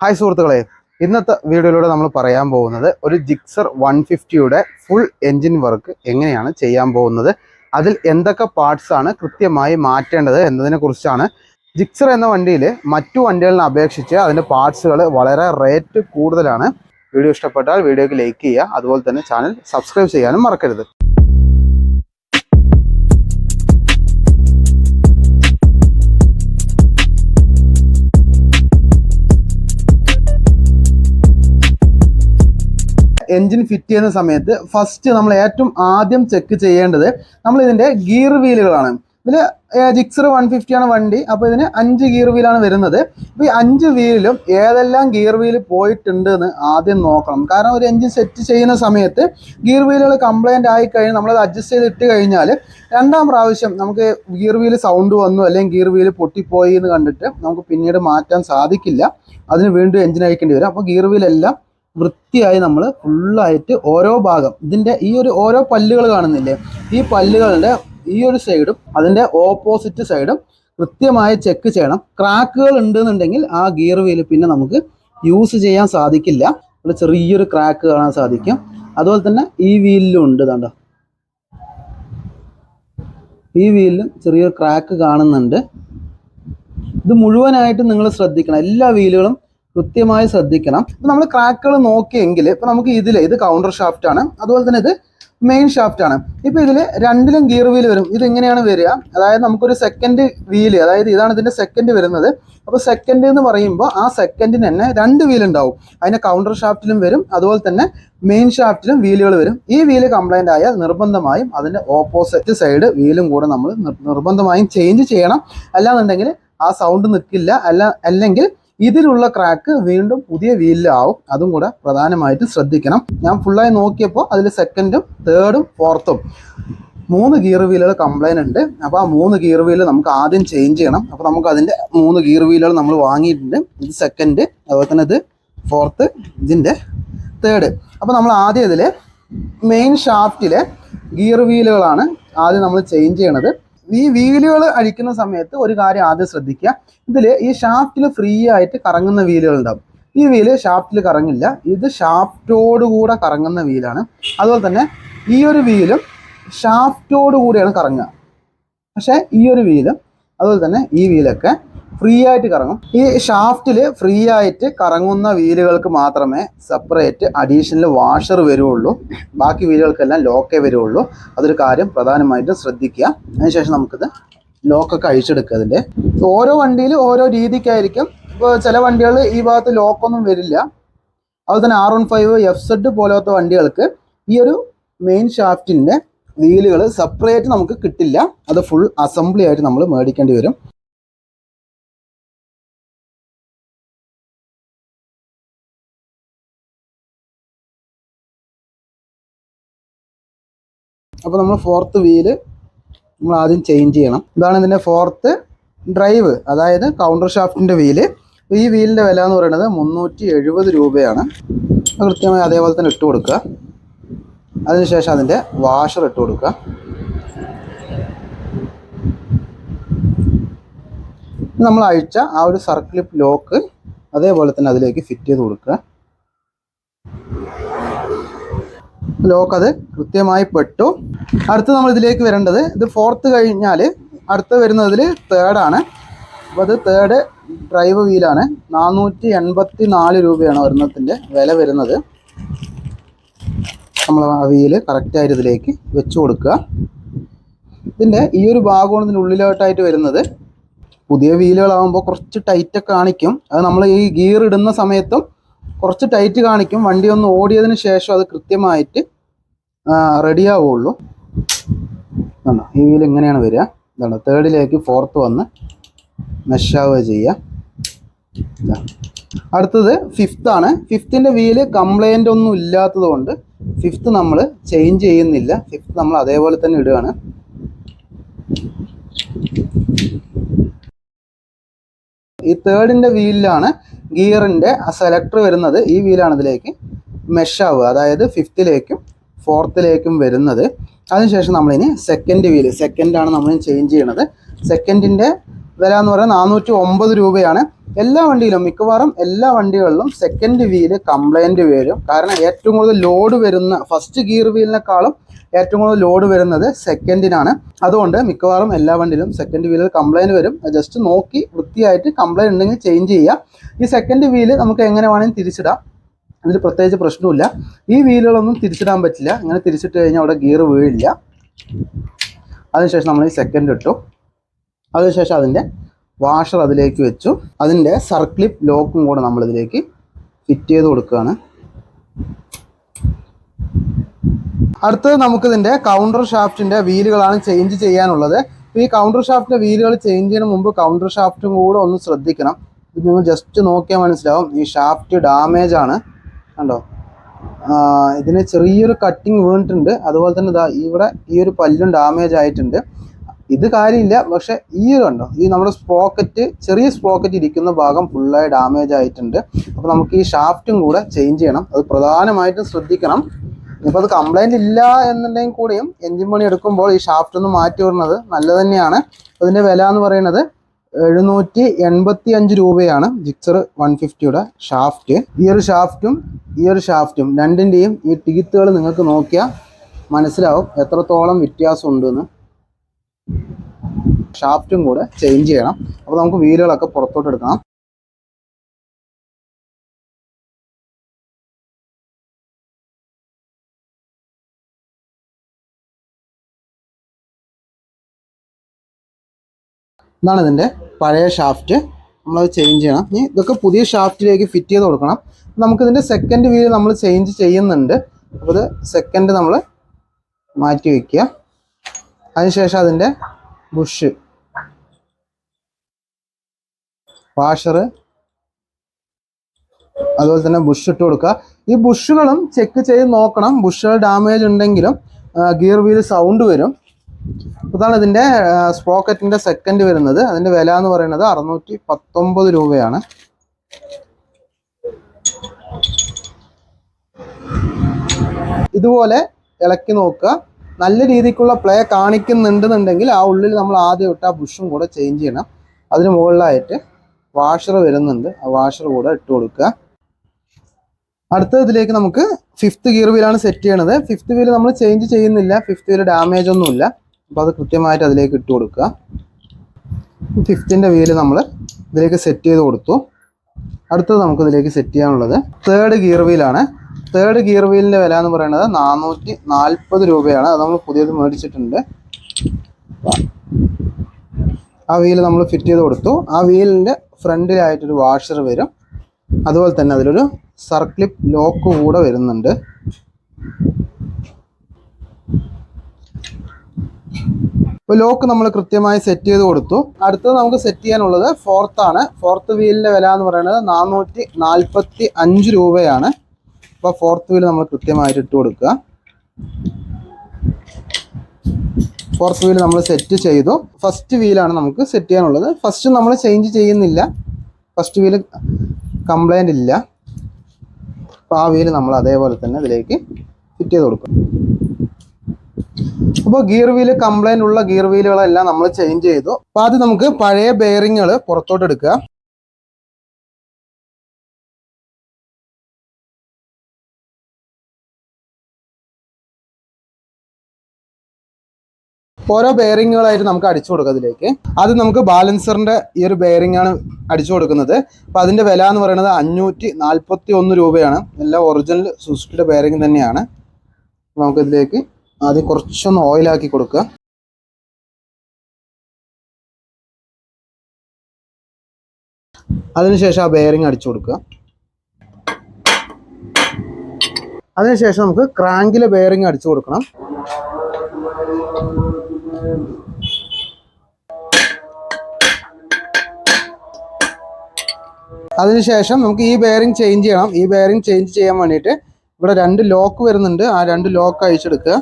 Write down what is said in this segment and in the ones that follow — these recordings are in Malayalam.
ഹായ് സുഹൃത്തുക്കളെ, ഇന്നത്തെ വീഡിയോയിലൂടെ നമ്മൾ പറയാൻ പോകുന്നത് ഒരു ജിക്സർ 150യുടെ ഫുൾ എൻജിൻ വർക്ക് എങ്ങനെയാണ് ചെയ്യാൻ പോകുന്നത്, അതിൽ എന്തൊക്കെ പാർട്സ് ആണ് കൃത്യമായി മാറ്റേണ്ടത് എന്നതിനെ കുറിച്ചാണ്. ജിക്സർ എന്ന വണ്ടിയിൽ മറ്റു വണ്ടികളെ അപേക്ഷിച്ച് അതിൻ്റെ പാർട്സുകൾ വളരെ റേറ്റ് കൂടുതലാണ്. വീഡിയോ ഇഷ്ടപ്പെട്ടാൽ വീഡിയോക്ക് ലൈക്ക് ചെയ്യുക, അതുപോലെ തന്നെ ചാനൽ സബ്സ്ക്രൈബ് ചെയ്യാനും മറക്കരുത്. എൻജിൻ ഫിറ്റ് ചെയ്യുന്ന സമയത്ത് ഫസ്റ്റ് നമ്മൾ ഏറ്റവും ആദ്യം ചെക്ക് ചെയ്യേണ്ടത് നമ്മൾ ഇതിൻ്റെ ഗിയർ വീലുകളാണ്. ഇതിൽ ജിക്സർ 150 ആണ് വണ്ടി, അപ്പോൾ ഇതിന് 5 ഗിയർ വീലാണ് വരുന്നത്. അപ്പോൾ ഈ 5 വീലിലും ഏതെല്ലാം ഗിയർ വീല് പോയിട്ടുണ്ട് എന്ന് ആദ്യം നോക്കണം. കാരണം ഒരു എൻജിൻ സെറ്റ് ചെയ്യുന്ന സമയത്ത് ഗിയർ വീലുകൾ കംപ്ലൈൻ്റ് ആയി കഴിഞ്ഞാൽ നമ്മളത് അഡ്ജസ്റ്റ് ചെയ്ത് ഇട്ട് കഴിഞ്ഞാൽ രണ്ടാം പ്രാവശ്യം നമുക്ക് ഗിയർ വീല് സൗണ്ട് വന്നു അല്ലെങ്കിൽ ഗിയർ വീല് പൊട്ടിപ്പോയി എന്ന് കണ്ടിട്ട് നമുക്ക് പിന്നീട് മാറ്റാൻ സാധിക്കില്ല. അതിന് വീണ്ടും എൻജിൻ അയക്കേണ്ടി വരും. അപ്പോൾ ഗിയർ വീലെല്ലാം വൃത്തിയായി നമ്മൾ ഫുള്ളായിട്ട് ഓരോ ഭാഗം ഇതിൻ്റെ ഈ ഒരു ഓരോ പല്ലുകൾ കാണുന്നില്ലേ, ഈ പല്ലുകളുടെ ഈ ഒരു സൈഡും അതിൻ്റെ ഓപ്പോസിറ്റ് സൈഡും കൃത്യമായി ചെക്ക് ചെയ്യണം. ക്രാക്കുകൾ ഉണ്ടെന്നുണ്ടെങ്കിൽ ആ ഗിയർ വീല് പിന്നെ നമുക്ക് യൂസ് ചെയ്യാൻ സാധിക്കില്ല. ഒരു ചെറിയൊരു ക്രാക്ക് കാണാൻ സാധിക്കും. അതുപോലെ തന്നെ ഈ വീലിലും ഉണ്ട്, കണ്ടോ, ഈ വീലിലും ചെറിയൊരു ക്രാക്ക് കാണുന്നുണ്ട്. ഇത് മുഴുവനായിട്ട് നിങ്ങൾ ശ്രദ്ധിക്കണം, എല്ലാ വീലുകളും കൃത്യമായി ശ്രദ്ധിക്കണം. ഇപ്പം നമ്മൾ ക്രാക്കുകൾ നോക്കിയെങ്കിൽ ഇപ്പം നമുക്ക് ഇത് കൗണ്ടർ ഷാഫ്റ്റ് ആണ്, അതുപോലെ തന്നെ ഇത് മെയിൻ ഷാഫ്റ്റ് ആണ്. ഇപ്പം ഇതിൽ രണ്ടിലും ഗിയർ വീല് വരും. ഇതെങ്ങനെയാണ് വരിക, അതായത് നമുക്കൊരു സെക്കൻഡ് വീല്, അതായത് ഇതാണ് ഇതിൻ്റെ സെക്കൻഡ് വരുന്നത്. അപ്പോൾ സെക്കൻഡ് എന്ന് പറയുമ്പോൾ ആ സെക്കൻഡിന് തന്നെ 2 വീൽ ഉണ്ടാവും. അതിൻ്റെ കൗണ്ടർ ഷാഫ്റ്റിലും വരും, അതുപോലെ തന്നെ മെയിൻ ഷാഫ്റ്റിലും വീലുകൾ വരും. ഈ വീല് കംപ്ലൈൻ്റ് ആയാൽ നിർബന്ധമായും അതിൻ്റെ ഓപ്പോസിറ്റ് സൈഡ് വീലും കൂടെ നമ്മൾ നിർബന്ധമായും ചേഞ്ച് ചെയ്യണം. അല്ലാന്നുണ്ടെങ്കിൽ ആ സൗണ്ട് നിൽക്കില്ല. അല്ലെങ്കിൽ ഇതിലുള്ള ക്രാക്ക് വീണ്ടും പുതിയ വീലിലാവും. അതും കൂടെ പ്രധാനമായിട്ടും ശ്രദ്ധിക്കണം. ഞാൻ ഫുള്ളായി നോക്കിയപ്പോൾ അതിൽ സെക്കൻഡും തേർഡും ഫോർത്തും 3 ഗിയർ വീലുകൾ കംപ്ലൈൻറ്റ് ഉണ്ട്. അപ്പോൾ ആ 3 ഗിയർ വീല് നമുക്ക് ആദ്യം ചേഞ്ച് ചെയ്യണം. അപ്പോൾ നമുക്ക് അതിൻ്റെ 3 ഗിയർ വീലുകൾ നമ്മൾ വാങ്ങിയിട്ടുണ്ട്. ഇത് സെക്കൻഡ്, അതുപോലെ തന്നെ ഇത് ഫോർത്ത്, ഇതിൻ്റെ തേർഡ്. അപ്പോൾ നമ്മൾ ആദ്യം ഇതിൽ മെയിൻ ഷാഫ്റ്റിലെ ഗിയർ വീലുകളാണ് ആദ്യം നമ്മൾ ചേഞ്ച് ചെയ്യണത്. ഈ വീലുകൾ അഴിക്കുന്ന സമയത്ത് ഒരു കാര്യം ആദ്യം ശ്രദ്ധിക്കുക. ഇതിൽ ഈ ഷാഫ്റ്റിൽ ഫ്രീ ആയിട്ട് കറങ്ങുന്ന വീലുകൾ ഉണ്ടാവും. ഈ വീല് ഷാഫ്റ്റിൽ കറങ്ങില്ല, ഇത് ഷാഫ്റ്റോട് കൂടെ കറങ്ങുന്ന വീലാണ്. അതുപോലെ തന്നെ ഈ ഒരു വീലും ഷാഫ്റ്റോട് കൂടിയാണ് കറങ്ങുക. പക്ഷേ ഈ ഒരു വീലും അതുപോലെ തന്നെ ഈ വീലൊക്കെ ഫ്രീ ആയിട്ട് കറങ്ങും. ഈ ഷാഫ്റ്റിൽ ഫ്രീ ആയിട്ട് കറങ്ങുന്ന വീലുകൾക്ക് മാത്രമേ സെപ്പറേറ്റ് അഡീഷണൽ വാഷർ വരുള്ളൂ. ബാക്കി വീലുകൾക്കെല്ലാം ലോക്കേ വരുള്ളൂ. അതൊരു കാര്യം പ്രധാനമായിട്ടും ശ്രദ്ധിക്കുക. അതിനുശേഷം നമുക്കിത് ലോക്കൊക്കെ അഴിച്ചെടുക്കുക. അതിൻ്റെ ഓരോ വണ്ടിയിൽ ഓരോ രീതിക്കായിരിക്കും. ഇപ്പോൾ ചില വണ്ടികൾ ഈ ഭാഗത്ത് ലോക്കൊന്നും വരില്ല. അതുപോലെ തന്നെ R15 FZ പോലത്തെ വണ്ടികൾക്ക് ഈ ഒരു മെയിൻ ഷാഫ്റ്റിൻ്റെ വീലുകൾ സെപ്പറേറ്റ് നമുക്ക് കിട്ടില്ല. അത് ഫുൾ അസംബ്ലി ആയിട്ട് നമ്മൾ മേടിക്കേണ്ടി വരും. അപ്പോൾ നമ്മൾ ഫോർത്ത് വീല് നമ്മൾ ആദ്യം ചേഞ്ച് ചെയ്യണം. ഇതാണ് ഇതിൻ്റെ ഫോർത്ത് ഡ്രൈവ്, അതായത് കൗണ്ടർ ഷാഫ്റ്റിൻ്റെ വീല്. ഈ വീലിൻ്റെ വില എന്ന് പറയുന്നത് 370 രൂപയാണ്. കൃത്യമായി അതേപോലെ തന്നെ ഇട്ട് കൊടുക്കുക. അതിനുശേഷം അതിൻ്റെ വാഷർ ഇട്ട് കൊടുക്കുക. നമ്മൾ അഴിച്ച ആ ഒരു സർക്ലിപ്പ് ലോക്ക് അതേപോലെ തന്നെ അതിലേക്ക് ഫിറ്റ് ചെയ്ത് കൊടുക്കുക. ലോക്ക് അത് കൃത്യമായി പെട്ടു. അടുത്ത് നമ്മൾ ഇതിലേക്ക് വരേണ്ടത്, ഇത് ഫോർത്ത് കഴിഞ്ഞാൽ അടുത്ത് വരുന്നതിൽ തേർഡാണ്. അപ്പോൾ അത് തേർഡ് ഡ്രൈവ് വീലാണ്. 484 രൂപയാണ് ഒരെണ്ണത്തിൻ്റെ വില വരുന്നത്. നമ്മൾ ആ വീല് കറക്റ്റായിട്ട് ഇതിലേക്ക് വെച്ച് കൊടുക്കുക. ഇതിൻ്റെ ഈ ഒരു ഭാഗമാണ് ഇതിൻ്റെ ഉള്ളിലോട്ടായിട്ട് വരുന്നത്. പുതിയ വീലുകളാകുമ്പോൾ കുറച്ച് ടൈറ്റൊക്കെ കാണിക്കും. അത് നമ്മൾ ഈ ഗിയർ ഇടുന്ന സമയത്തും കുറച്ച് ടൈറ്റ് കാണിക്കും. വണ്ടി ഒന്ന് ഓടിയതിന് ശേഷം അത് കൃത്യമായിട്ട് റെഡി ആവുള്ളൂ. കണ്ടോ, ഈ വീൽ ഇങ്ങനെയാണ് വരിക. ഇതാണ് തേർഡിലേക്ക് ഫോർത്ത് വന്ന് മെഷാവുക ചെയ്യുക. അടുത്തത് ഫിഫ്ത്താണ്. ഫിഫ്ത്തിൻ്റെ വീല് കംപ്ലൈൻ്റ് ഒന്നും ഇല്ലാത്തത് കൊണ്ട് ഫിഫ്ത്ത് നമ്മൾ ചേഞ്ച് ചെയ്യുന്നില്ല. ഫിഫ്ത്ത് നമ്മൾ അതേപോലെ തന്നെ ഇടുകയാണ്. ഈ തേർഡിൻ്റെ വീലിലാണ് ഗിയറിൻ്റെ സെലക്ടർ വരുന്നത്. ഈ വീലാണ് ഇതിലേക്ക് മെഷാവുക, അതായത് ഫിഫ്ത്തിലേക്കും ഫോർത്തിലേക്കും വരുന്നത്. അതിനുശേഷം നമ്മളിനി സെക്കൻഡ് വീല്, സെക്കൻഡാണ് നമ്മൾ ചേഞ്ച് ചെയ്യണത്. സെക്കൻഡിൻ്റെ വില എന്ന് പറയുന്നത് 409 രൂപയാണ്. എല്ലാ വണ്ടിയിലും, മിക്കവാറും എല്ലാ വണ്ടികളിലും സെക്കൻഡ് വീല് കംപ്ലൈൻറ്റ് വരും. കാരണം ഏറ്റവും കൂടുതൽ ലോഡ് വരുന്ന ഫസ്റ്റ് ഗിയർ വീലിനേക്കാളും ഏറ്റവും കൂടുതൽ ലോഡ് വരുന്നത് സെക്കൻഡിനാണ്. അതുകൊണ്ട് മിക്കവാറും എല്ലാ വണ്ടിയിലും സെക്കൻഡ് വീലിൽ കംപ്ലൈൻറ്റ് വരും. ജസ്റ്റ് നോക്കി വൃത്തിയായിട്ട് കംപ്ലൈൻറ്റ് ഉണ്ടെങ്കിൽ ചേഞ്ച് ചെയ്യുക. ഈ സെക്കൻഡ് വീല് നമുക്ക് എങ്ങനെ വേണമെങ്കിൽ തിരിച്ചിടാം, അതിൽ പ്രത്യേകിച്ച് പ്രശ്നമില്ല. ഈ വീലുകളൊന്നും തിരിച്ചിടാൻ പറ്റില്ല. ഇങ്ങനെ തിരിച്ചിട്ട് കഴിഞ്ഞാൽ അവിടെ ഗിയർ വീഴില്ല. അതിനുശേഷം നമ്മൾ ഈ സെക്കൻഡ് ഇട്ടു. അതിനുശേഷം അതിൻ്റെ വാഷർ അതിലേക്ക് വെച്ചു. അതിൻ്റെ സർക്ലിപ്പ് ലോക്കും കൂടെ നമ്മളിതിലേക്ക് ഫിറ്റ് ചെയ്ത് കൊടുക്കുകയാണ്. അടുത്തത് നമുക്കിതിൻ്റെ കൗണ്ടർ ഷാഫ്റ്റിൻ്റെ വീലുകളാണ് ചേഞ്ച് ചെയ്യാനുള്ളത്. ഈ കൗണ്ടർ ഷാഫ്റ്റിൻ്റെ വീലുകൾ ചേഞ്ച് ചെയ്യുന്ന മുമ്പ് കൗണ്ടർ ഷാഫ്റ്റും കൂടെ ഒന്ന് ശ്രദ്ധിക്കണം. ഇത് നിങ്ങൾ ജസ്റ്റ് നോക്കിയാൽ മനസ്സിലാവും, ഈ ഷാഫ്റ്റ് ഡാമേജ് ആണ്. കണ്ടോ, ഇതിന് ചെറിയൊരു കട്ടിങ് വീണിട്ടുണ്ട്. അതുപോലെ തന്നെ ഇവിടെ ഈ ഒരു പല്ലും ഡാമേജ് ആയിട്ടുണ്ട്. ഇത് കാര്യമില്ല, പക്ഷെ ഈ കണ്ടോ, ഈ നമ്മുടെ സ്പ്രോക്കറ്റ്, ചെറിയ സ്പ്രോക്കറ്റ് ഇരിക്കുന്ന ഭാഗം ഫുള്ളായി ഡാമേജ് ആയിട്ടുണ്ട്. അപ്പോൾ നമുക്ക് ഈ ഷാഫ്റ്റും കൂടെ ചേഞ്ച് ചെയ്യണം. അത് പ്രധാനമായിട്ടും ശ്രദ്ധിക്കണം. ഇപ്പോൾ അത് കംപ്ലൈൻറ്റ് ഇല്ല എന്നുണ്ടെങ്കിൽ കൂടിയും എൻജിൻ പണി എടുക്കുമ്പോൾ ഈ ഷാഫ്റ്റ് ഒന്ന് മാറ്റി വരുന്നത് നല്ലത് തന്നെയാണ്. അതിൻ്റെ വില എന്ന് പറയുന്നത് 785 രൂപയാണ്. ജിക്സർ 150യുടെ ഷാഫ്റ്റ്. ഈ ഒരു ഷാഫ്റ്റും രണ്ടിൻ്റെയും ഈ ടീത്തുകൾ നിങ്ങൾക്ക് നോക്കിയാൽ മനസ്സിലാവും എത്രത്തോളം വ്യത്യാസം ഉണ്ടെന്ന്. ഷാഫ്റ്റും കൂടെ ചേഞ്ച് ചെയ്യണം. അപ്പോൾ നമുക്ക് വീലുകളൊക്കെ പുറത്തോട്ട് എടുക്കണം. ഇതാണ് ഇതിൻ്റെ പഴയ ഷാഫ്റ്റ്. നമ്മളത് ചേഞ്ച് ചെയ്യണം. ഇനി ഇതൊക്കെ പുതിയ ഷാഫ്റ്റിലേക്ക് ഫിറ്റ് ചെയ്ത് കൊടുക്കണം. നമുക്കിതിൻ്റെ സെക്കൻഡ് വീല് നമ്മൾ ചേഞ്ച് ചെയ്യുന്നുണ്ട്. അപ്പോൾ ഇത് സെക്കൻഡ് നമ്മൾ മാറ്റി വയ്ക്കുക. അതിനുശേഷം അതിൻ്റെ ബുഷ്, വാഷർ, അതുപോലെ തന്നെ ബുഷ് ഇട്ട് കൊടുക്കുക. ഈ ബുഷുകളും ചെക്ക് ചെയ്ത് നോക്കണം. ബുഷുകൾ ഡാമേജ് ഉണ്ടെങ്കിലും ഗിയർ വീല് സൗണ്ട് വരും. ഇതാണ് ഇതിൻ്റെ സ്പ്രോക്കറ്റിൻ്റെ സെക്കൻഡ് വരുന്നത്. അതിൻ്റെ വില എന്ന് പറയുന്നത് 619 രൂപയാണ്. ഇതുപോലെ ഇളക്കി നോക്കുക. നല്ല രീതിക്കുള്ള പ്ലേ കാണിക്കുന്നുണ്ടെന്നുണ്ടെങ്കിൽ ആ ഉള്ളിൽ നമ്മൾ ആദ്യം ഇട്ട് ആ ബുഷും കൂടെ ചേഞ്ച് ചെയ്യണം. അതിന് മുകളിലായിട്ട് വാഷർ വരുന്നുണ്ട്. ആ വാഷർ കൂടെ ഇട്ട് കൊടുക്കുക. അടുത്ത ഇതിലേക്ക് നമുക്ക് ഫിഫ്ത്ത് ഗിയർ വീലാണ് സെറ്റ് ചെയ്യണത്. ഫിഫ്ത്ത് വീല് നമ്മൾ ചേഞ്ച് ചെയ്യുന്നില്ല. ഫിഫ്ത്ത് വീല് ഡാമേജ് ഒന്നുമില്ല. അപ്പോൾ അത് കൃത്യമായിട്ട് അതിലേക്ക് ഇട്ട് കൊടുക്കുക. ഫിഫ്ത്തിൻ്റെ വീല് നമ്മൾ ഇതിലേക്ക് സെറ്റ് ചെയ്ത് കൊടുത്തു. അടുത്തത് നമുക്ക് ഇതിലേക്ക് സെറ്റ് ചെയ്യാനുള്ളത് തേർഡ് ഗിയർ വീലാണ്. തേർഡ് ഗിയർ വീലിൻ്റെ വില എന്ന് പറയുന്നത് 440 രൂപയാണ്. അത് നമ്മൾ പുതിയത് മേടിച്ചിട്ടുണ്ട്. ആ വീല് നമ്മൾ ഫിറ്റ് ചെയ്ത് കൊടുത്തു. ആ വീലിൻ്റെ ഫ്രണ്ടിലായിട്ടൊരു വാഷർ വരും. അതുപോലെ തന്നെ അതിലൊരു സർക്ലിപ്പ് ലോക്ക് കൂടെ വരുന്നുണ്ട്. ഇപ്പോൾ ലോക്ക് നമ്മൾ കൃത്യമായി സെറ്റ് ചെയ്ത് കൊടുത്തു. അടുത്തത് നമുക്ക് സെറ്റ് ചെയ്യാനുള്ളത് ഫോർത്ത് ആണ്. ഫോർത്ത് വീലിൻ്റെ വില എന്ന് പറയുന്നത് 445 രൂപയാണ്. അപ്പോൾ ഫോർത്ത് വീല് നമ്മൾ കൃത്യമായിട്ട് ഇട്ട് കൊടുക്കുക. ഫോർത്ത് വീല് നമ്മൾ സെറ്റ് ചെയ്തു. ഫസ്റ്റ് വീലാണ് നമുക്ക് സെറ്റ് ചെയ്യാനുള്ളത്. ഫസ്റ്റ് നമ്മൾ ചേഞ്ച് ചെയ്യുന്നില്ല. ഫസ്റ്റ് വീല് കംപ്ലൈൻ്റ് ഇല്ല. അപ്പോൾ ആ വീല് നമ്മൾ അതേപോലെ തന്നെ ഇതിലേക്ക് ഫിറ്റ് ചെയ്ത് കൊടുക്കും. അപ്പോൾ ഗിയർ വീല് കംപ്ലൈൻ്റ് ഉള്ള ഗിയർ വീലുകളെല്ലാം നമ്മൾ ചേഞ്ച് ചെയ്തു. അപ്പോൾ ആദ്യം നമുക്ക് പഴയ ബെയറിങ്ങുകൾ പുറത്തോട്ട് എടുക്കുക. ഓരോ ബെയറിങ്ങുകളായിട്ട് നമുക്ക് അടിച്ചു കൊടുക്കുക അതിലേക്ക്. ആദ്യം നമുക്ക് ബാലൻസറിൻ്റെ ഈ ഒരു ബെയറിംഗ് ആണ് അടിച്ചു കൊടുക്കുന്നത്. അപ്പോൾ അതിൻ്റെ വില എന്ന് പറയുന്നത് 541 രൂപയാണ്. എല്ലാം ഒറിജിനൽ സുസുക്കിയുടെ ബെയറിംഗ് തന്നെയാണ്. നമുക്കിതിലേക്ക് ആദ്യം കുറച്ചൊന്ന് ഓയിലാക്കി കൊടുക്കുക. അതിനുശേഷം ആ ബെയറിംഗ് അടിച്ചു കൊടുക്കുക. അതിനുശേഷം നമുക്ക് ക്രാങ്കിലെ ബെയറിംഗ് അടിച്ചു കൊടുക്കണം. അതിനുശേഷം നമുക്ക് ഈ ബെയറിംഗ് ചേഞ്ച് ചെയ്യണം. ഈ ബെയറിംഗ് ചേഞ്ച് ചെയ്യാൻ വേണ്ടിയിട്ട് ഇവിടെ 2 ലോക്ക് വരുന്നുണ്ട്. ആ 2 ലോക്ക് അഴിച്ചെടുക്കുക.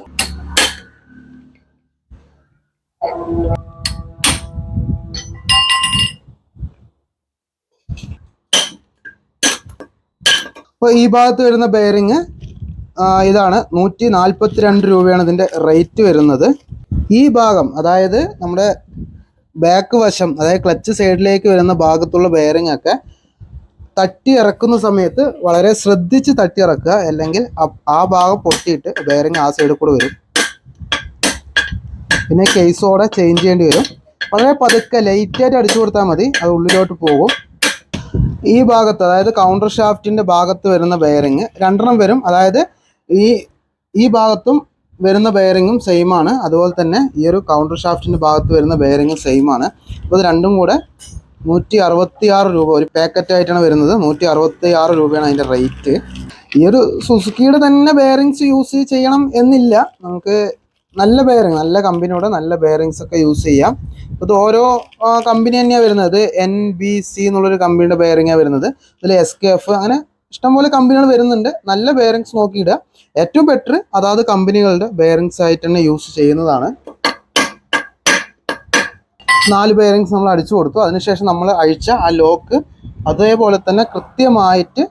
അപ്പോൾ ഈ ഭാഗത്ത് വരുന്ന ബെയറിങ് ഇതാണ്. 142 രൂപയാണ് ഇതിൻ്റെ റേറ്റ് വരുന്നത്. ഈ ഭാഗം, അതായത് നമ്മുടെ ബാക്ക് വശം, അതായത് ക്ലച്ച് സൈഡിലേക്ക് വരുന്ന ഭാഗത്തുള്ള ബെയറിംഗ് ഒക്കെ തട്ടി ഇറക്കുന്ന സമയത്ത് വളരെ ശ്രദ്ധിച്ച് തട്ടി ഇറക്കുക, അല്ലെങ്കിൽ ആ ഭാഗം പൊട്ടിയിട്ട് ബെയറിംഗ് ആ സൈഡിൽ കൂടെ വരും. പിന്നെ കേസോടെ ചേഞ്ച് ചെയ്യേണ്ടി വരും. വളരെ പതുക്കെ ലൈറ്റായിട്ട് അടിച്ചു കൊടുത്താൽ മതി, അത് ഉള്ളിലോട്ട് പോകും. ഈ ഭാഗത്ത്, അതായത് കൗണ്ടർ ഷാഫ്റ്റിൻ്റെ ഭാഗത്ത് വരുന്ന ബെയറിങ് രണ്ടെണ്ണം വരും. അതായത് ഈ ഭാഗത്തും വരുന്ന ബെയറിങ്ങും സെയിം ആണ്, അതുപോലെ തന്നെ ഈ ഒരു കൗണ്ടർ ഷാഫ്റ്റിൻ്റെ ഭാഗത്ത് വരുന്ന ബെയറിങ്ങും സെയിം ആണ്. അപ്പോൾ ഇത് രണ്ടും കൂടെ 166 രൂപ ഒരു പാക്കറ്റായിട്ടാണ് വരുന്നത്. 166 രൂപയാണ് അതിൻ്റെ റേറ്റ്. ഈ ഒരു സുസുക്കിയുടെ തന്നെ ബെയറിങ്സ് യൂസ് ചെയ്യണം എന്നില്ല, നമുക്ക് നല്ല ബെയറിങ്, നല്ല കമ്പനിയുടെ നല്ല ബെയറിങ്സ് ഒക്കെ യൂസ് ചെയ്യാം. ഇത് ഓരോ കമ്പനി തന്നെയാണ് വരുന്നത്. NBC എന്നുള്ളൊരു കമ്പനിയുടെ ബെയറിങ്ങാണ് വരുന്നത്. ഇതിൽ SKF, അങ്ങനെ ഇഷ്ടംപോലെ കമ്പനികൾ വരുന്നുണ്ട്. നല്ല ബെയറിങ്സ് നോക്കിയിടുക. ഏറ്റവും ബെറ്റർ അതാത് കമ്പനികളുടെ ബെയറിങ്സ് ആയിട്ട് തന്നെ യൂസ് ചെയ്യുന്നതാണ്. 4 ബെയറിങ്സ് നമ്മൾ അടിച്ചു കൊടുത്തു. അതിനുശേഷം നമ്മൾ അഴിച്ച ആ ലോക്ക് അതേപോലെ തന്നെ കൃത്യമായിട്ട്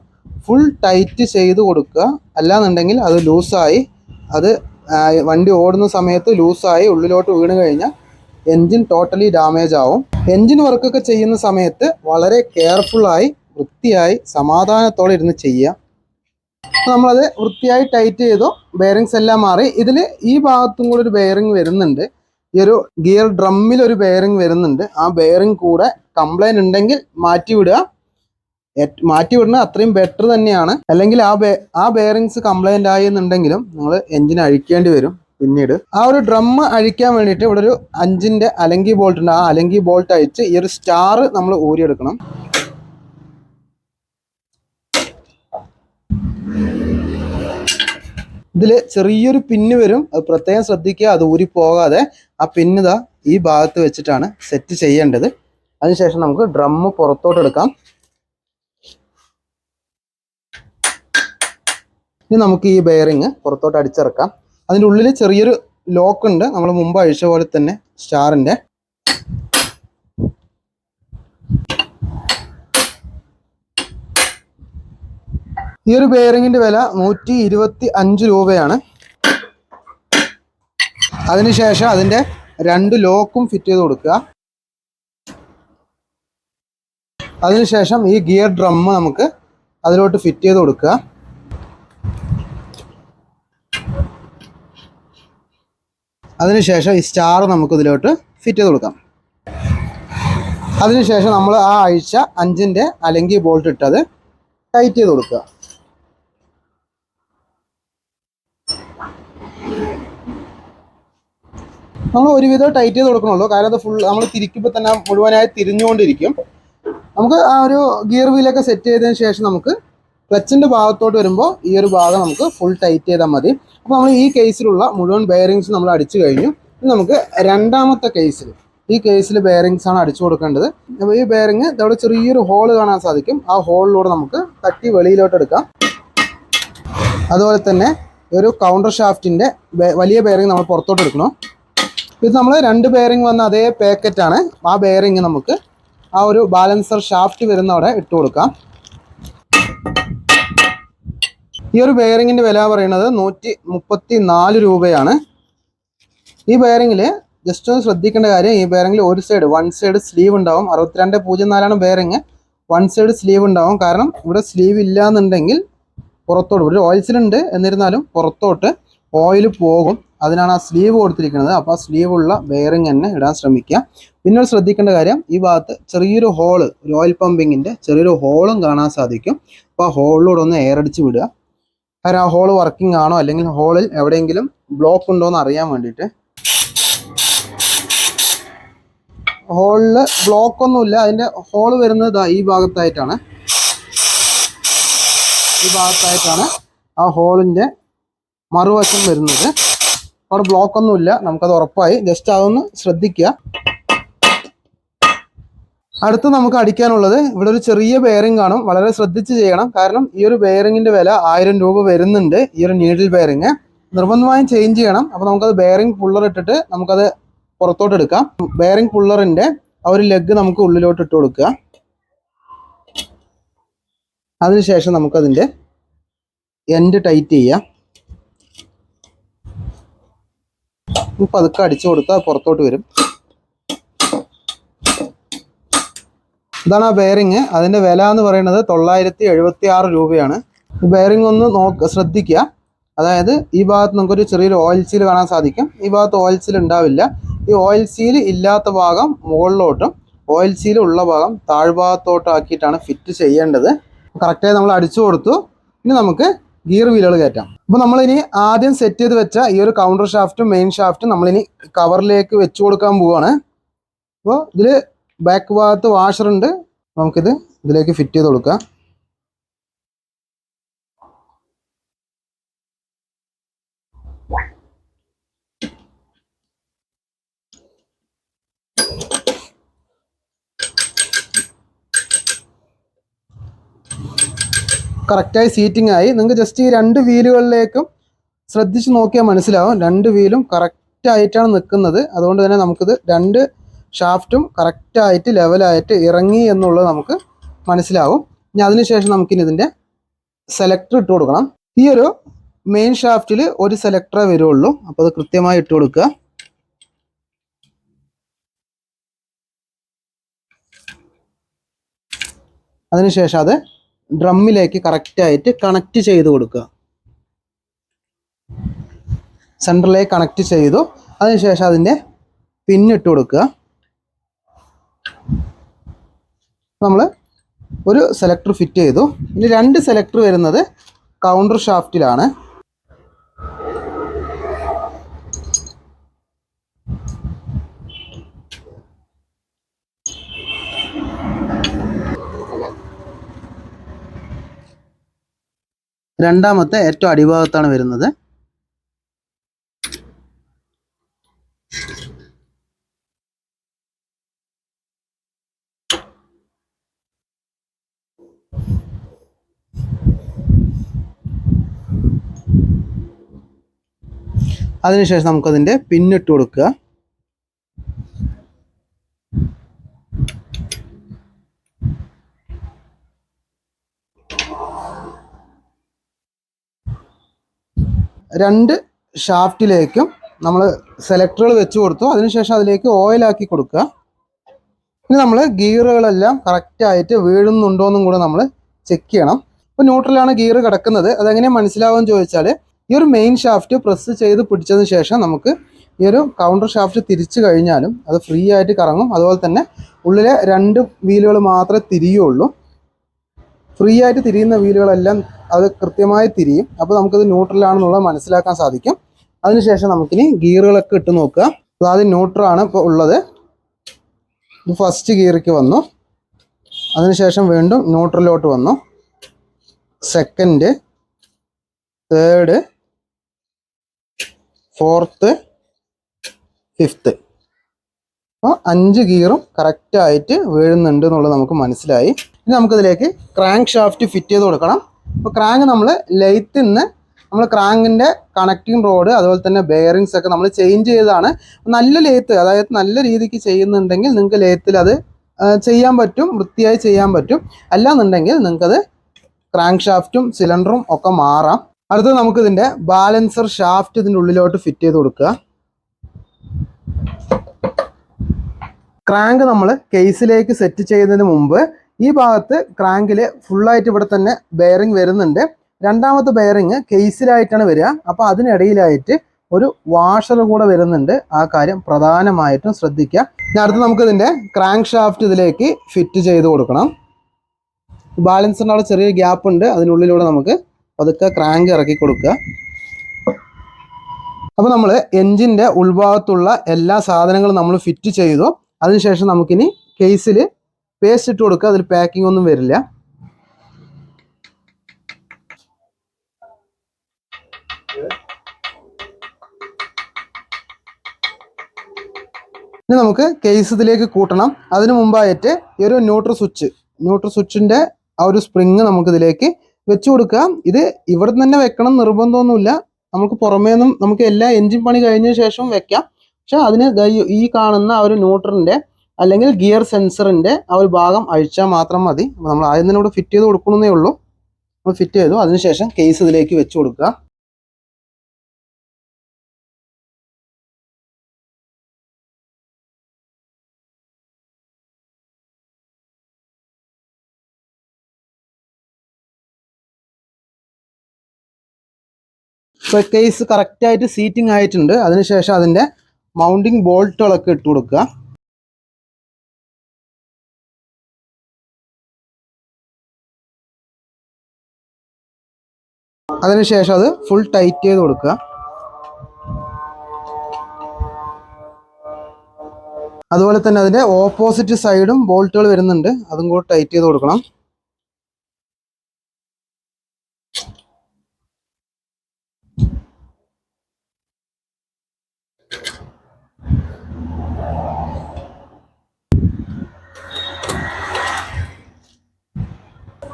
ഫുൾ ടൈറ്റ് ചെയ്ത് കൊടുക്കുക. അല്ലാന്നുണ്ടെങ്കിൽ അത് ലൂസായി, അത് വണ്ടി ഓടുന്ന സമയത്ത് ലൂസായി ഉള്ളിലോട്ട് വീണ് കഴിഞ്ഞാൽ എൻജിൻ ടോട്ടലി ഡാമേജ് ആവും. എൻജിൻ വർക്കൊക്കെ ചെയ്യുന്ന സമയത്ത് വളരെ കെയർഫുള്ളായി വൃത്തിയായി സമാധാനത്തോടെ ഇരുന്ന് ചെയ്യുക. നമ്മളത് വൃത്തിയായി ടൈറ്റ് ചെയ്തു. ബെയറിങ്സ് എല്ലാം മാറി. ഇതിൽ ഈ ഭാഗത്തും കൂടെ ഒരു ബെയറിങ് വരുന്നുണ്ട്. ഈ ഒരു ഗിയർ ഡ്രമ്മിൽ ഒരു ബെയറിങ് വരുന്നുണ്ട്. ആ ബെയറിങ് കൂടെ കംപ്ലൈൻറ്റ് ഉണ്ടെങ്കിൽ മാറ്റിവിടുക. മാറ്റിവിടുന്നത് അത്രയും ബെറ്റർ തന്നെയാണ്. അല്ലെങ്കിൽ ആ ബെയറിങ്സ് കംപ്ലൈൻ്റ് ആയി എന്നുണ്ടെങ്കിലും നിങ്ങൾ എൻജിൻ അഴിക്കേണ്ടി വരും പിന്നീട്. ആ ഒരു ഡ്രം അഴിക്കാൻ വേണ്ടിയിട്ട് ഇവിടെ ഒരു 5-ന്റെ അലങ്കി ബോൾട്ട് ഉണ്ട്. ആ അലങ്കി ബോൾട്ട് അഴിച്ച് ഈ ഒരു സ്റ്റാർ നമ്മൾ ഊരിയെടുക്കണം. ഇതിൽ ചെറിയൊരു പിന്ന് വരും, അത് പ്രത്യേകം ശ്രദ്ധിക്കുക, അത് ഊരിപ്പോകാതെ. ആ പിന്നിതാ ഈ ഭാഗത്ത് വെച്ചിട്ടാണ് സെറ്റ് ചെയ്യേണ്ടത്. അതിനുശേഷം നമുക്ക് ഡ്രമ്മ് പുറത്തോട്ട് എടുക്കാം. ഇനി നമുക്ക് ഈ ബെയറിങ് പുറത്തോട്ട് അടിച്ചിറക്കാം. അതിൻ്റെ ഉള്ളിൽ ചെറിയൊരു ലോക്ക് ഉണ്ട്, നമ്മൾ മുമ്പ് അഴിച്ച പോലെ തന്നെ സ്റ്റാറിൻ്റെ. ഈ ഒരു ബെയറിങ്ങിൻ്റെ വില 125 രൂപയാണ്. അതിനുശേഷം അതിൻ്റെ 2 ലോക്കും ഫിറ്റ് ചെയ്ത് കൊടുക്കുക. അതിനുശേഷം ഈ ഗിയർ ഡ്രമ്മ് നമുക്ക് അതിലോട്ട് ഫിറ്റ് ചെയ്ത് കൊടുക്കുക. അതിനുശേഷം ഈ സ്റ്റാർ നമുക്ക് ഇതിലോട്ട് ഫിറ്റ് ചെയ്ത് കൊടുക്കാം. അതിനുശേഷം നമ്മൾ ആ അഴിച്ച 5-ന്റെ അലങ്കി ബോൾട്ട് ഇട്ടത് ടൈറ്റ് ചെയ്ത് കൊടുക്കുക. നമ്മൾ ഒരുവിധം ടൈറ്റ് ചെയ്ത് കൊടുക്കണുള്ളൂ, കാരണം അത് ഫുൾ നമ്മൾ തിരിക്കുമ്പോൾ തന്നെ മുഴുവനായി തിരിഞ്ഞുകൊണ്ടിരിക്കും. നമുക്ക് ആ ഒരു ഗിയർ വീലൊക്കെ സെറ്റ് ചെയ്തതിന് ശേഷം നമുക്ക് ക്ലച്ചിൻ്റെ ഭാഗത്തോട്ട് വരുമ്പോൾ ഈ ഒരു ഭാഗം നമുക്ക് ഫുൾ ടൈറ്റ് ചെയ്താൽ മതി. അപ്പോൾ നമ്മൾ ഈ കേസിലുള്ള മുഴുവൻ ബെയറിങ്സ് നമ്മൾ അടിച്ചു കഴിഞ്ഞു. ഇനി നമുക്ക് രണ്ടാമത്തെ കേസിൽ, ഈ കേസിൽ ബെയറിങ്സ് ആണ് അടിച്ചു കൊടുക്കേണ്ടത്. അപ്പോൾ ഈ ബെയറിങ് അവിടെ ചെറിയൊരു ഹോൾ കാണാൻ സാധിക്കും. ആ ഹോളിലൂടെ നമുക്ക് തട്ടി വെളിയിലോട്ട് എടുക്കാം. അതുപോലെ തന്നെ ഒരു കൗണ്ടർ ഷാഫ്റ്റിൻ്റെ വലിയ ബെയറിങ് നമ്മൾ പുറത്തോട്ട് എടുക്കണം. ഇത് നമ്മൾ 2 ബെയറിങ് വന്ന അതേ പാക്കറ്റാണ്. ആ ബെയറിങ് നമുക്ക് ആ ഒരു ബാലൻസർ ഷാഫ്റ്റ് വരുന്ന അവിടെ ഇട്ട് കൊടുക്കാം. ഈ ഒരു ബെയറിങ്ങിൻ്റെ വില പറയുന്നത് 134 രൂപയാണ്. ഈ ബെയറിങ്ങിൽ ജസ്റ്റ് ഒന്ന് ശ്രദ്ധിക്കേണ്ട കാര്യം, ഈ ബെയറിങ്ങിൽ വൺ സൈഡ് സ്ലീവ് ഉണ്ടാവും. 6204 ബെയറിങ്, വൺ സൈഡ് സ്ലീവ് ഉണ്ടാവും. കാരണം ഇവിടെ സ്ലീവ് ഇല്ല എന്നുണ്ടെങ്കിൽ പുറത്തോട്ട്, ഒരു ഓയിൽ സീലുണ്ട് എന്നിരുന്നാലും പുറത്തോട്ട് ഓയിൽ പോകും. അതിനാണ് ആ സ്ലീവ് കൊടുത്തിരിക്കുന്നത്. അപ്പോൾ ആ സ്ലീവ് ഉള്ള ബെയറിങ് തന്നെ ഇടാൻ ശ്രമിക്കുക. പിന്നെ ശ്രദ്ധിക്കേണ്ട കാര്യം, ഈ ഭാഗത്ത് ചെറിയൊരു ഹോള്, ഒരു ഓയിൽ പമ്പിങ്ങിൻ്റെ ചെറിയൊരു ഹോളും കാണാൻ സാധിക്കും. അപ്പോൾ ആ ഹോളിലൂടെ ഒന്ന് എയർ അടിച്ച് വിടുക. കാരണം ആ ഹോൾ വർക്കിംഗ് ആണോ അല്ലെങ്കിൽ ഹോളിൽ എവിടെയെങ്കിലും ബ്ലോക്ക് ഉണ്ടോ എന്ന് അറിയാൻ വേണ്ടിയിട്ട്. ഹോളിൽ ബ്ലോക്ക് ഒന്നുമില്ല. അതിൻ്റെ ഹോൾ വരുന്നത് ഈ ഭാഗത്തായിട്ടാണ്. ആ ഹോളിൻ്റെ മറുവശം വരുന്നത്. അവിടെ ബ്ലോക്ക് ഒന്നുമില്ല, നമുക്കത് ഉറപ്പായി. ജസ്റ്റ് അതൊന്ന് ശ്രദ്ധിക്കുക. അടുത്ത് നമുക്ക് അടിക്കാനുള്ളത് ഇവിടെ ഒരു ചെറിയ ബെയറിംഗ് കാണും. വളരെ ശ്രദ്ധിച്ച് ചെയ്യണം, കാരണം ഈ ഒരു ബെയറിങ്ങിൻ്റെ വില 1000 രൂപ വരുന്നുണ്ട്. ഈ ഒരു നീഡിൽ ബെയറിങ് നിർബന്ധമായും ചേഞ്ച് ചെയ്യണം. അപ്പോൾ നമുക്കത് ബെയറിംഗ് പുള്ളർ ഇട്ടിട്ട് നമുക്കത് പുറത്തോട്ട് എടുക്കാം. ബെയറിംഗ് പുള്ളറിൻ്റെ ആ ഒരു ലെഗ് നമുക്ക് ഉള്ളിലോട്ട് ഇട്ട് കൊടുക്കുക. അതിനുശേഷം നമുക്കതിൻ്റെ എൻഡ് ടൈറ്റ് ചെയ്യാം. പതുക്കെ അടിച്ചു കൊടുത്താൽ പുറത്തോട്ട് വരും. ഇതാണ് ആ ബെയറിങ്. അതിൻ്റെ വില എന്ന് പറയുന്നത് 976 രൂപയാണ്. ഈ ബെയറിംഗ് ഒന്ന് ശ്രദ്ധിക്കുക. അതായത് ഈ ഭാഗത്ത് നമുക്കൊരു ചെറിയൊരു ഓയിൽ സീൽ കാണാൻ സാധിക്കും. ഈ ഭാഗത്ത് ഓയിൽ സീൽ ഉണ്ടാവില്ല. ഈ ഓയിൽ സീൽ ഇല്ലാത്ത ഭാഗം മുകളിലോട്ടും ഓയിൽ സീൽ ഉള്ള ഭാഗം താഴ്ഭാഗത്തോട്ടും ആക്കിയിട്ടാണ് ഫിറ്റ് ചെയ്യേണ്ടത്. കറക്റ്റായി നമ്മൾ അടിച്ചു കൊടുത്തു. ഇനി നമുക്ക് ഗിയർ വീലുകൾ കയറ്റാം. അപ്പോൾ നമ്മളിനി ആദ്യം സെറ്റ് ചെയ്ത് വെച്ച ഈ ഒരു കൗണ്ടർ ഷാഫ്റ്റും മെയിൻ ഷാഫ്റ്റും നമ്മളിനി കവറിലേക്ക് വെച്ച് കൊടുക്കാൻ പോവുകയാണ്. അപ്പോൾ ഇതിൽ ബാക്ക് ഭാഗത്ത് വാഷറുണ്ട്. നമുക്കിത് ഇതിലേക്ക് ഫിറ്റ് ചെയ്ത് കൊടുക്കാം. കറക്റ്റായി സീറ്റിംഗ് ആയി. നിങ്ങൾക്ക് ജസ്റ്റ് ഈ 2 വീലുകളിലേക്കും ശ്രദ്ധിച്ച് നോക്കിയാൽ മനസ്സിലാവും 2 വീലും കറക്റ്റായിട്ടാണ് നിൽക്കുന്നത്. അതുകൊണ്ട് തന്നെ നമുക്കിത് 2 ഷാഫ്റ്റും കറക്റ്റായിട്ട് ലെവലായിട്ട് ഇറങ്ങി എന്നുള്ളത് നമുക്ക് മനസ്സിലാവും. ഇനി അതിനുശേഷം നമുക്കിനി ഇതിൻ്റെ സെലക്ടർ ഇട്ട് കൊടുക്കണം. ഈ ഒരു മെയിൻ ഷാഫ്റ്റിൽ ഒരു സെലക്ടറേ വരുള്ളൂ. അപ്പോൾ അത് കൃത്യമായി ഇട്ട് കൊടുക്കുക. അതിനുശേഷം അത് ഡ്രമ്മിലേക്ക് കറക്റ്റായിട്ട് കണക്റ്റ് ചെയ്ത് കൊടുക്കുക. സെൻറ്ററിലേക്ക് കണക്റ്റ് ചെയ്തു. അതിനുശേഷം അതിൻ്റെ പിന്നിട്ട് കൊടുക്കുക. നമ്മൾ ഒരു സെലക്ടർ ഫിറ്റ് ചെയ്തു. ഇനി 2 സെലക്ടർ വരുന്നത് കൗണ്ടർ ഷാഫ്റ്റിലാണ്. രണ്ടാമത്തെ ഏറ്റവും അടിഭാഗത്താണ് വരുന്നത്. അതിനുശേഷം നമുക്കതിൻ്റെ പിന്നിട്ട് കൊടുക്കുക. രണ്ട് ഷാഫ്റ്റിലേക്കും നമ്മൾ സെലക്ടറുകൾ വെച്ച് കൊടുത്തു. അതിനുശേഷം അതിലേക്ക് ഓയിലാക്കി കൊടുക്കുക. ഇനി നമ്മൾ ഗിയറുകളെല്ലാം കറക്റ്റായിട്ട് വീഴുന്നുണ്ടോ എന്നും കൂടെ നമ്മൾ ചെക്ക് ചെയ്യണം. ഇപ്പോൾ ന്യൂട്രലാണ് ഗിയർ കിടക്കുന്നത്. അതെങ്ങനെ മനസ്സിലാവുമെന്ന് ചോദിച്ചാൽ ഈ ഒരു മെയിൻ ഷാഫ്റ്റ് പ്രസ് ചെയ്ത് പിടിച്ചതിന് ശേഷം നമുക്ക് ഈ ഒരു കൗണ്ടർ ഷാഫ്റ്റ് തിരിച്ചു കഴിഞ്ഞാലും അത് ഫ്രീ ആയിട്ട് കറങ്ങും. അതുപോലെ തന്നെ ഉള്ളിലെ 2 വീലുകൾ മാത്രമേ തിരിയുള്ളൂ. ഫ്രീ ആയിട്ട് തിരിയുന്ന വീലുകളെല്ലാം അത് കൃത്യമായി തിരിയും. അപ്പോൾ നമുക്കത് ന്യൂട്രലാണെന്നുള്ളത് മനസ്സിലാക്കാൻ സാധിക്കും. അതിനുശേഷം നമുക്കിനി ഗിയറുകളൊക്കെ ഇട്ട് നോക്കുക. ആദ്യം ന്യൂട്രലാണ് ഇപ്പോൾ ഉള്ളത്. ഫസ്റ്റ് ഗിയറിലേക്ക് വന്നു. അതിനുശേഷം വീണ്ടും ന്യൂട്രലിലോട്ട് വന്നു. Second, third, fourth, fifth. അപ്പോൾ 5 ഗിയറും കറക്റ്റായിട്ട് വീഴുന്നുണ്ട് എന്നുള്ളത് നമുക്ക് മനസ്സിലായി. ഇനി നമുക്കിതിലേക്ക് ക്രാങ്ക് ഷാഫ്റ്റ് ഫിറ്റ് ചെയ്ത് കൊടുക്കണം. അപ്പോൾ ക്രാങ്ക് നമ്മൾ ലെയ്ത്തിൽ നിന്ന് നമ്മൾ ക്രാങ്കിൻ്റെ കണക്റ്റിംഗ് റോഡ് അതുപോലെ തന്നെ ബെയറിങ്സ് ഒക്കെ നമ്മൾ ചേഞ്ച് ചെയ്തതാണ്. നല്ല ലെയ്ത്ത്, അതായത് നല്ല രീതിക്ക് ചെയ്യുന്നുണ്ടെങ്കിൽ നിങ്ങൾക്ക് ലെയ്ത്തിൽ അത് ചെയ്യാൻ പറ്റും, വൃത്തിയായി ചെയ്യാൻ പറ്റും. അല്ലാന്നുണ്ടെങ്കിൽ നിങ്ങൾക്കത് ക്രാങ്ക് ഷാഫ്റ്റും സിലിണ്ടറും ഒക്കെ മാറാം. അടുത്തത് നമുക്കിതിൻ്റെ ബാലൻസർ ഷാഫ്റ്റ് ഇതിൻ്റെ ഉള്ളിലോട്ട് ഫിറ്റ് ചെയ്ത് കൊടുക്കുക. ക്രാങ്ക് നമ്മൾ കേസിലേക്ക് സെറ്റ് ചെയ്യുന്നതിന് മുമ്പ് ഈ ഭാഗത്ത് ക്രാങ്കിൽ ഫുള്ളായിട്ട് ഇവിടെ തന്നെ ബെയറിംഗ് വരുന്നുണ്ട്. രണ്ടാമത്തെ ബെയറിംഗ് കേസിലായിട്ടാണ് വരിക. അപ്പോൾ അതിനിടയിലായിട്ട് ഒരു വാഷർ കൂടെ വരുന്നുണ്ട്. ആ കാര്യം പ്രധാനമായിട്ടും ശ്രദ്ധിക്കുക. ഇനി അടുത്ത് നമുക്കിതിൻ്റെ ക്രാങ്ക് ഷാഫ്റ്റ് ഇതിലേക്ക് ഫിറ്റ് ചെയ്ത് കൊടുക്കണം. ബാലൻസിൻ്റെ അവിടെ ചെറിയ ഗ്യാപ്പ് ഉണ്ട്. അതിനുള്ളിലൂടെ നമുക്ക് പതുക്കെ ക്രാങ്ക് ഇറക്കി കൊടുക്കുക. അപ്പോൾ നമ്മൾ എൻജിൻ്റെ ഉൾഭാഗത്തുള്ള എല്ലാ സാധനങ്ങളും നമ്മൾ ഫിറ്റ് ചെയ്തു. അതിനുശേഷം നമുക്കിനി കേസിൽ പേസ്റ്റ് ഇട്ട് കൊടുക്കുക. അതിൽ പാക്കിംഗ് ഒന്നും വരില്ല. ഇനി നമുക്ക് കേസ് ഇതിലേക്ക് കൂട്ടണം. അതിന് മുമ്പായിട്ട് ഈ ഒരു ന്യൂട്രൽ സ്വിച്ചിൻ്റെ ആ ഒരു സ്പ്രിങ് നമുക്കിതിലേക്ക് വെച്ച് കൊടുക്കുക. ഇത് ഇവിടെ തന്നെ വെക്കണം നിർബന്ധമൊന്നുമില്ല. നമുക്ക് പുറമേ നിന്നും നമുക്ക് എല്ലാ എൻജിൻ പണി കഴിഞ്ഞ ശേഷം വെക്കാം. പക്ഷെ അതിന് ഈ കാണുന്ന ആ ഒരു ന്യൂട്രലിൻ്റെ അല്ലെങ്കിൽ ഗിയർ സെൻസറിൻ്റെ ആ ഒരു ഭാഗം അഴിച്ചാൽ മാത്രം മതി. നമ്മൾ ആദ്യം തന്നെ ഇവിടെ ഫിറ്റ് ചെയ്ത് കൊടുക്കണമെന്നേ ഉള്ളൂ. നമ്മൾ ഫിറ്റ് ചെയ്തു. അതിനുശേഷം കേസ് ഇതിലേക്ക് വെച്ച് കൊടുക്കുക. ഇപ്പോൾ കേസ് കറക്റ്റായിട്ട് സീറ്റിംഗ് ആയിട്ടുണ്ട്. അതിനുശേഷം അതിൻ്റെ മൗണ്ടിങ് ബോൾട്ടുകളൊക്കെ ഇട്ട് കൊടുക്കുക. അതിനുശേഷം അത് ഫുൾ ടൈറ്റ് ചെയ്ത് കൊടുക്കുക. അതുപോലെ തന്നെ അതിൻ്റെ ഓപ്പോസിറ്റ് സൈഡും ബോൾട്ടുകൾ വരുന്നുണ്ട്, അതും കൂടെ ടൈറ്റ് ചെയ്ത് കൊടുക്കണം.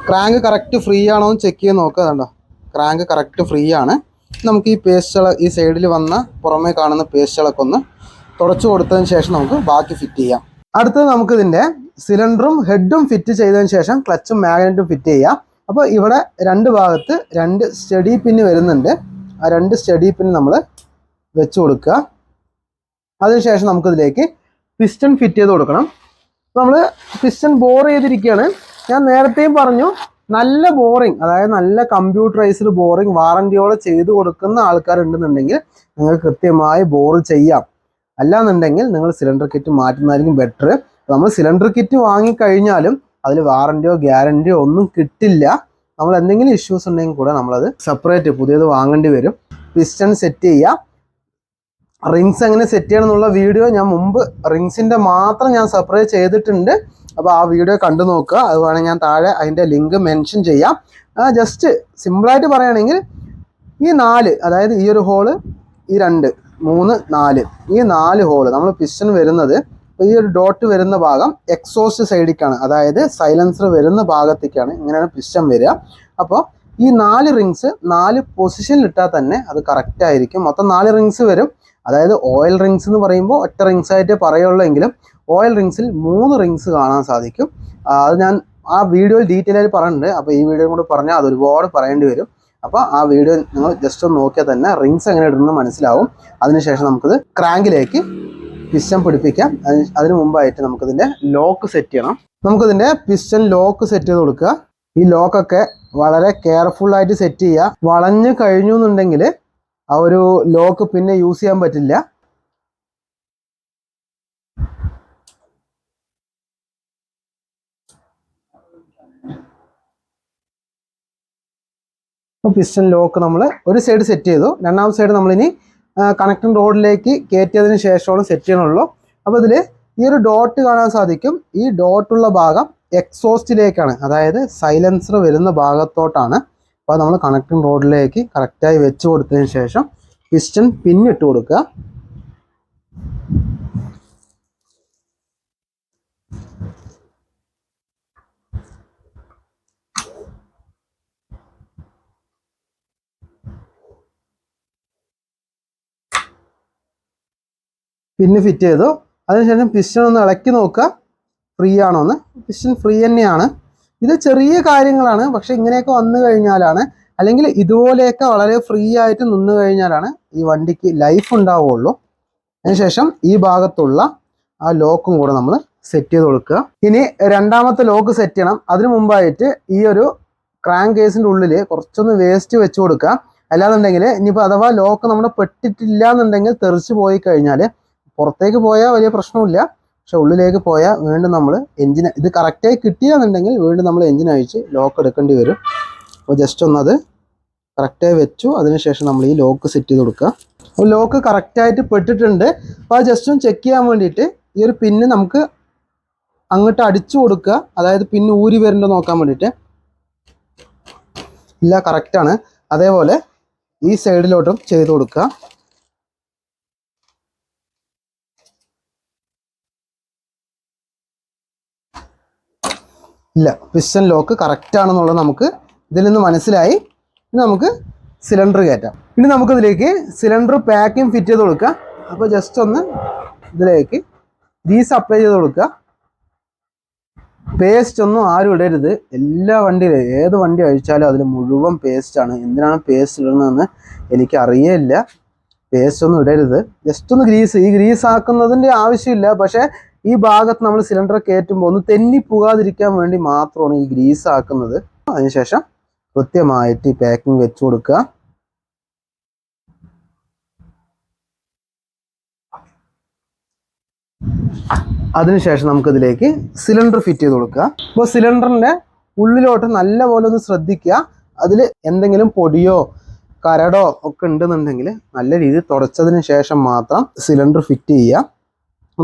ക്രാങ്ക് കറക്റ്റ് ഫ്രീ ആണോ എന്ന് ചെക്ക് ചെയ്ത് നോക്കുക. കണ്ടോ, ക്രാങ്ക് കറക്റ്റ് ഫ്രീ ആണ്. നമുക്ക് ഈ പേസ്റ്റുകൾ, ഈ സൈഡിൽ വന്ന പുറമേ കാണുന്ന പേസ്റ്റുകളൊക്കെ ഒന്ന് തുടച്ചു കൊടുത്തതിന് ശേഷം നമുക്ക് ബാക്കി ഫിറ്റ് ചെയ്യാം. അടുത്തത് നമുക്ക് ഇതിൻ്റെ സിലിണ്ടറും ഹെഡും ഫിറ്റ് ചെയ്തതിന് ശേഷം ക്ലച്ചും മാഗ്നറ്റും ഫിറ്റ് ചെയ്യാം. അപ്പോൾ ഇവിടെ രണ്ട് ഭാഗത്ത് 2 സ്റ്റഡി പിന്ന് വരുന്നുണ്ട്. ആ 2 സ്റ്റഡി പിന്ന് നമ്മൾ വെച്ച് കൊടുക്കുക. അതിനുശേഷം നമുക്കിതിലേക്ക് പിസ്റ്റൺ ഫിറ്റ് ചെയ്ത് കൊടുക്കണം. നമ്മൾ പിസ്റ്റൺ ബോർ ചെയ്തിരിക്കുകയാണ്. ഞാൻ നേരത്തെയും പറഞ്ഞു, നല്ല ബോറിങ്, അതായത് നല്ല കമ്പ്യൂട്ടറൈസ്ഡ് ബോറിങ് വാറന്റിയോടെ ചെയ്ത് കൊടുക്കുന്ന ആൾക്കാരുണ്ടെന്നുണ്ടെങ്കിൽ നിങ്ങൾക്ക് കൃത്യമായി ബോർ ചെയ്യാം. അല്ലാന്നുണ്ടെങ്കിൽ നിങ്ങൾ സിലിണ്ടർ കിറ്റ് മാറ്റുന്നതായിരിക്കും ബെറ്റർ. നമ്മൾ സിലിണ്ടർ കിറ്റ് വാങ്ങിക്കഴിഞ്ഞാലും അതിൽ വാറന്റിയോ ഗ്യാരണ്ടിയോ ഒന്നും കിട്ടില്ല. നമ്മൾ എന്തെങ്കിലും ഇഷ്യൂസ് ഉണ്ടെങ്കിൽ കൂടെ നമ്മളത് സെപ്പറേറ്റ് പുതിയത് വാങ്ങേണ്ടി വരും. പിസ്റ്റൺ സെറ്റ് ചെയ്യുക. റിങ്സ് എങ്ങനെ സെറ്റ് ചെയ്യണം എന്നുള്ള വീഡിയോ ഞാൻ മുമ്പ് റിങ്സിൻ്റെ മാത്രം ഞാൻ സെപ്പറേറ്റ് ചെയ്തിട്ടുണ്ട്. അപ്പോൾ ആ വീഡിയോ കണ്ടു നോക്കുക. അത് വേണമെങ്കിൽ ഞാൻ താഴെ അതിൻ്റെ ലിങ്ക് മെൻഷൻ ചെയ്യാം. ജസ്റ്റ് സിമ്പിളായിട്ട് പറയുകയാണെങ്കിൽ ഈ 4, അതായത് ഈ ഒരു ഹോള്, ഈ 2, 3, 4, ഈ 4 ഹോള് നമ്മൾ പിസ്റ്റൺ വരുന്നത്, ഈ ഒരു ഡോട്ട് വരുന്ന ഭാഗം എക്സോസ്റ്റ് സൈഡിലേക്കാണ്, അതായത് സൈലൻസർ വരുന്ന ഭാഗത്തേക്കാണ്. ഇങ്ങനെയാണ് പിസ്റ്റൺ വരിക. അപ്പോൾ ഈ 4 റിങ്സ് 4 പൊസിഷനിൽ ഇട്ടാൽ തന്നെ അത് കറക്റ്റ് ആയിരിക്കും. മൊത്തം 4 റിങ്സ് വരും. അതായത് ഓയിൽ റിങ്സ് എന്ന് പറയുമ്പോൾ ഒറ്റ റിങ്സ് ആയിട്ട് പറയുള്ളൂ എങ്കിലും ഓയിൽ റിങ്സിൽ 3 റിങ്സ് കാണാൻ സാധിക്കും. അത് ഞാൻ ആ വീഡിയോയിൽ ഡീറ്റെയിൽ ആയിട്ട് പറഞ്ഞിട്ടുണ്ട്. അപ്പോൾ ഈ വീഡിയോ കൂടെ പറഞ്ഞാൽ അത് ഒരുപാട് പറയേണ്ടി വരും. അപ്പോൾ ആ വീഡിയോ നിങ്ങൾ ജസ്റ്റ് ഒന്ന് നോക്കിയാൽ തന്നെ റിങ്സ് എങ്ങനെ ഇടുന്നത് മനസ്സിലാവും. അതിനുശേഷം നമുക്കിത് ക്രാങ്കിലേക്ക് പിസ്റ്റൺ പിടിപ്പിക്കാം. അതിന് മുമ്പായിട്ട് നമുക്കിതിൻ്റെ ലോക്ക് സെറ്റ് ചെയ്യണം. നമുക്കിതിൻ്റെ പിസ്റ്റൺ ലോക്ക് സെറ്റ് ചെയ്ത് കൊടുക്കുക. ഈ ലോക്കൊക്കെ വളരെ കെയർഫുള്ളായിട്ട് സെറ്റ് ചെയ്യുക. വളഞ്ഞു കഴിഞ്ഞു എന്നുണ്ടെങ്കിൽ ആ ഒരു ലോക്ക് പിന്നെ യൂസ് ചെയ്യാൻ പറ്റില്ല. പിസ്റ്റൺ ലോക്ക് നമ്മൾ ഒരു സൈഡ് സെറ്റ് ചെയ്തു. രണ്ടാമത്തെ സൈഡ് നമ്മളിനി കണക്റ്റിംഗ് റോഡിലേക്ക് കയറ്റിയതിന് ശേഷമാണ് സെറ്റ് ചെയ്യണുള്ളൂ. അപ്പോൾ ഇതിൽ ഈ ഒരു ഡോട്ട് കാണാൻ സാധിക്കും. ഈ ഡോട്ടുള്ള ഭാഗം എക്സോസ്റ്റിലേക്കാണ്, അതായത് സൈലൻസർ വരുന്ന ഭാഗത്തോട്ടാണ്. അപ്പോൾ നമ്മൾ കണക്റ്റിംഗ് റോഡിലേക്ക് കറക്റ്റായി വെച്ച് കൊടുത്തതിന് ശേഷം പിസ്റ്റൺ പിന്നിട്ട് കൊടുക്കുക. പിന്നെ ഫിറ്റ് ചെയ്തു. അതിനുശേഷം പിസ്റ്റൺ ഒന്ന് ഇളക്കി നോക്കുക, ഫ്രീ ആണോ എന്ന്. പിസ്റ്റൺ ഫ്രീ തന്നെയാണ്. ഇത് ചെറിയ കാര്യങ്ങളാണ്, പക്ഷെ ഇങ്ങനെയൊക്കെ വന്നു കഴിഞ്ഞാലാണ്, അല്ലെങ്കിൽ ഇതുപോലെയൊക്കെ വളരെ ഫ്രീ ആയിട്ട് നിന്ന് കഴിഞ്ഞാലാണ് ഈ വണ്ടിക്ക് ലൈഫ് ഉണ്ടാവുള്ളൂ. അതിനുശേഷം ഈ ഭാഗത്തുള്ള ആ ലോക്കും കൂടെ നമ്മൾ സെറ്റ് ചെയ്ത് കൊടുക്കുക. ഇനി രണ്ടാമത്തെ ലോക്ക് സെറ്റ് ചെയ്യണം. അതിനു മുമ്പായിട്ട് ഈ ഒരു ക്രാങ്ക് കേസിൻ്റെ ഉള്ളിൽ കുറച്ചൊന്ന് വേസ്റ്റ് വെച്ച് കൊടുക്കുക. അല്ലാന്നുണ്ടെങ്കിൽ ഇനിയിപ്പോൾ അഥവാ ലോക്ക് നമ്മുടെ പെട്ടിട്ടില്ല എന്നുണ്ടെങ്കിൽ തെറിച്ച് പോയി കഴിഞ്ഞാൽ, പുറത്തേക്ക് പോയാൽ വലിയ പ്രശ്നമില്ല, പക്ഷെ ഉള്ളിലേക്ക് പോയാൽ വീണ്ടും നമ്മൾ എഞ്ചിൻ ഇത് കറക്റ്റായി കിട്ടിയാന്നുണ്ടെങ്കിൽ വീണ്ടും നമ്മൾ എഞ്ചിൻ അഴിച്ച് ലോക്ക് എടുക്കേണ്ടി വരും. അപ്പോൾ ജസ്റ്റ് ഒന്നത് കറക്റ്റായി വെച്ചു. അതിനുശേഷം നമ്മൾ ഈ ലോക്ക് സെറ്റ് ചെയ്ത് കൊടുക്കുക. അപ്പോൾ ലോക്ക് കറക്റ്റായിട്ട് പെട്ടിട്ടുണ്ട്. അപ്പോൾ അത് ജസ്റ്റ് ഒന്ന് ചെക്ക് ചെയ്യാൻ വേണ്ടിയിട്ട് ഈ ഒരു പിന്ന് നമുക്ക് അങ്ങോട്ട് അടിച്ചു കൊടുക്കുക. അതായത് പിന്ന് ഊരി വരുന്നുണ്ടോ നോക്കാൻ വേണ്ടിയിട്ട്. ഇല്ല, കറക്റ്റാണ്. അതേപോലെ ഈ സൈഡിലോട്ടും ചെയ്ത് കൊടുക്കുക. ഇല്ല, പിസ്റ്റൺ ലോക്ക് കറക്റ്റ് ആണെന്നുള്ളത് നമുക്ക് ഇതിൽ നിന്ന് മനസ്സിലായി. ഇനി നമുക്ക് സിലിണ്ടർ കയറ്റാം. ഇനി നമുക്കിതിലേക്ക് സിലിണ്ടർ പാക്കിങ് ഫിറ്റ് ചെയ്ത് കൊടുക്കുക. അപ്പോൾ ജസ്റ്റ് ഒന്ന് ഇതിലേക്ക് ഗ്രീസ് അപ്ലൈ ചെയ്ത് കൊടുക്കുക. പേസ്റ്റ് ഒന്നും ആരും ഇടരുത്. എല്ലാ വണ്ടിയിലും ഏത് വണ്ടി അഴിച്ചാലും അതിൽ മുഴുവൻ പേസ്റ്റാണ്. എന്തിനാണ് പേസ്റ്റ് ഇടുന്നതെന്ന് എനിക്ക് അറിയില്ല. പേസ്റ്റ് ഒന്നും ഇടരുത്. ജസ്റ്റ് ഒന്ന് ഈ ഗ്രീസ് ആക്കുന്നതിൻ്റെ ആവശ്യമില്ല. പക്ഷേ ഈ ഭാഗത്ത് നമ്മൾ സിലിണ്ടർ കയറ്റുമ്പോൾ ഒന്ന് തെന്നി പോകാതിരിക്കാൻ വേണ്ടി മാത്രമാണ് ഈ ഗ്രീസ് ആക്കുന്നത്. അതിനുശേഷം കൃത്യമായിട്ട് ഈ പാക്കിംഗ് വെച്ച് കൊടുക്കുക. അതിനുശേഷം നമുക്കിതിലേക്ക് സിലിണ്ടർ ഫിറ്റ് ചെയ്ത് കൊടുക്കുക. അപ്പോൾ സിലിണ്ടറിൻ്റെ ഉള്ളിലോട്ട് നല്ലപോലെ ഒന്ന് ശ്രദ്ധിക്കുക. അതിൽ എന്തെങ്കിലും പൊടിയോ കരടോ ഒക്കെ ഉണ്ടെന്നുണ്ടെങ്കിൽ നല്ല രീതിയിൽ തുടച്ചതിന് ശേഷം മാത്രം സിലിണ്ടർ ഫിറ്റ് ചെയ്യുക.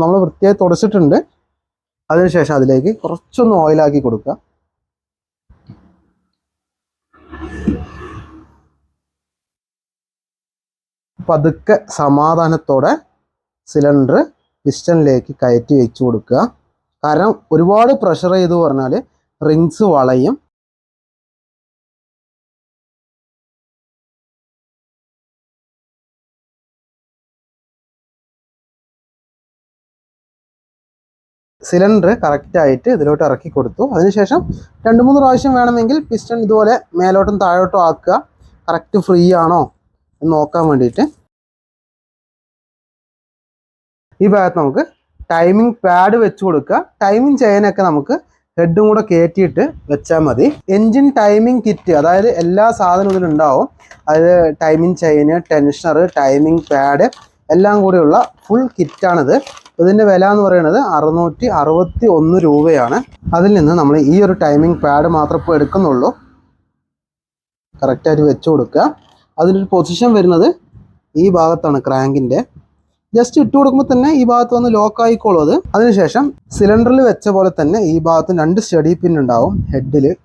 നമ്മൾ വൃത്തിയായി തുടച്ചിട്ടുണ്ട്. അതിനുശേഷം അതിലേക്ക് കുറച്ചൊന്ന് ഓയിലാക്കി കൊടുക്കുക. പതുക്കെ സമാധാനത്തോടെ സിലിണ്ടർ പിസ്റ്റണിലേക്ക് കയറ്റി വെച്ച് കൊടുക്കുക. കാരണം ഒരുപാട് പ്രഷർ ചെയ്തു പറഞ്ഞാൽ റിങ്സ് വളയും. സിലിണ്ടർ കറക്റ്റായിട്ട് ഇതിലോട്ട് ഇറക്കി കൊടുത്തു. അതിനുശേഷം 2-3 പ്രാവശ്യം വേണമെങ്കിൽ പിസ്റ്റൺ ഇതുപോലെ മേലോട്ടും താഴോട്ടും ആക്കുക. കറക്റ്റ് ഫ്രീ ആണോ എന്ന് നോക്കാൻ വേണ്ടിയിട്ട്. ഈ ഭാഗത്ത് നമുക്ക് ടൈമിംഗ് പാഡ് വെച്ച് കൊടുക്കുക. ടൈമിംഗ് ചെയിനൊക്കെ നമുക്ക് ഹെഡും കൂടെ കയറ്റിയിട്ട് വെച്ചാൽ മതി. എൻജിൻ ടൈമിംഗ് കിറ്റ്, അതായത് എല്ലാ സാധനവും ഇതിലുണ്ടാവും. അതായത് ടൈമിംഗ് ചെയിന്, ടെൻഷനർ, ടൈമിംഗ് പാഡ് എല്ലാം കൂടെയുള്ള ഫുൾ കിറ്റാണിത്. ഇതിൻ്റെ വില എന്ന് പറയുന്നത് 661 രൂപയാണ്. അതിൽ നിന്ന് നമ്മൾ ഈ ഒരു ടൈമിംഗ് പാഡ് മാത്രം ഇപ്പോൾ എടുക്കുന്നുള്ളൂ. കറക്റ്റായിട്ട് വെച്ച് കൊടുക്കുക. അതിൻ്റെ പൊസിഷൻ വരുന്നത് ഈ ഭാഗത്താണ്. ക്രാങ്കിൻ്റെ ജസ്റ്റ് ഇട്ട് കൊടുക്കുമ്പോൾ തന്നെ ഈ ഭാഗത്ത് വന്ന് ലോക്ക് ആയിക്കോളും അത്. അതിനുശേഷം സിലിണ്ടറിൽ വെച്ച പോലെ തന്നെ ഈ ഭാഗത്ത് 2 സ്റ്റഡി പിൻ ഉണ്ടാവും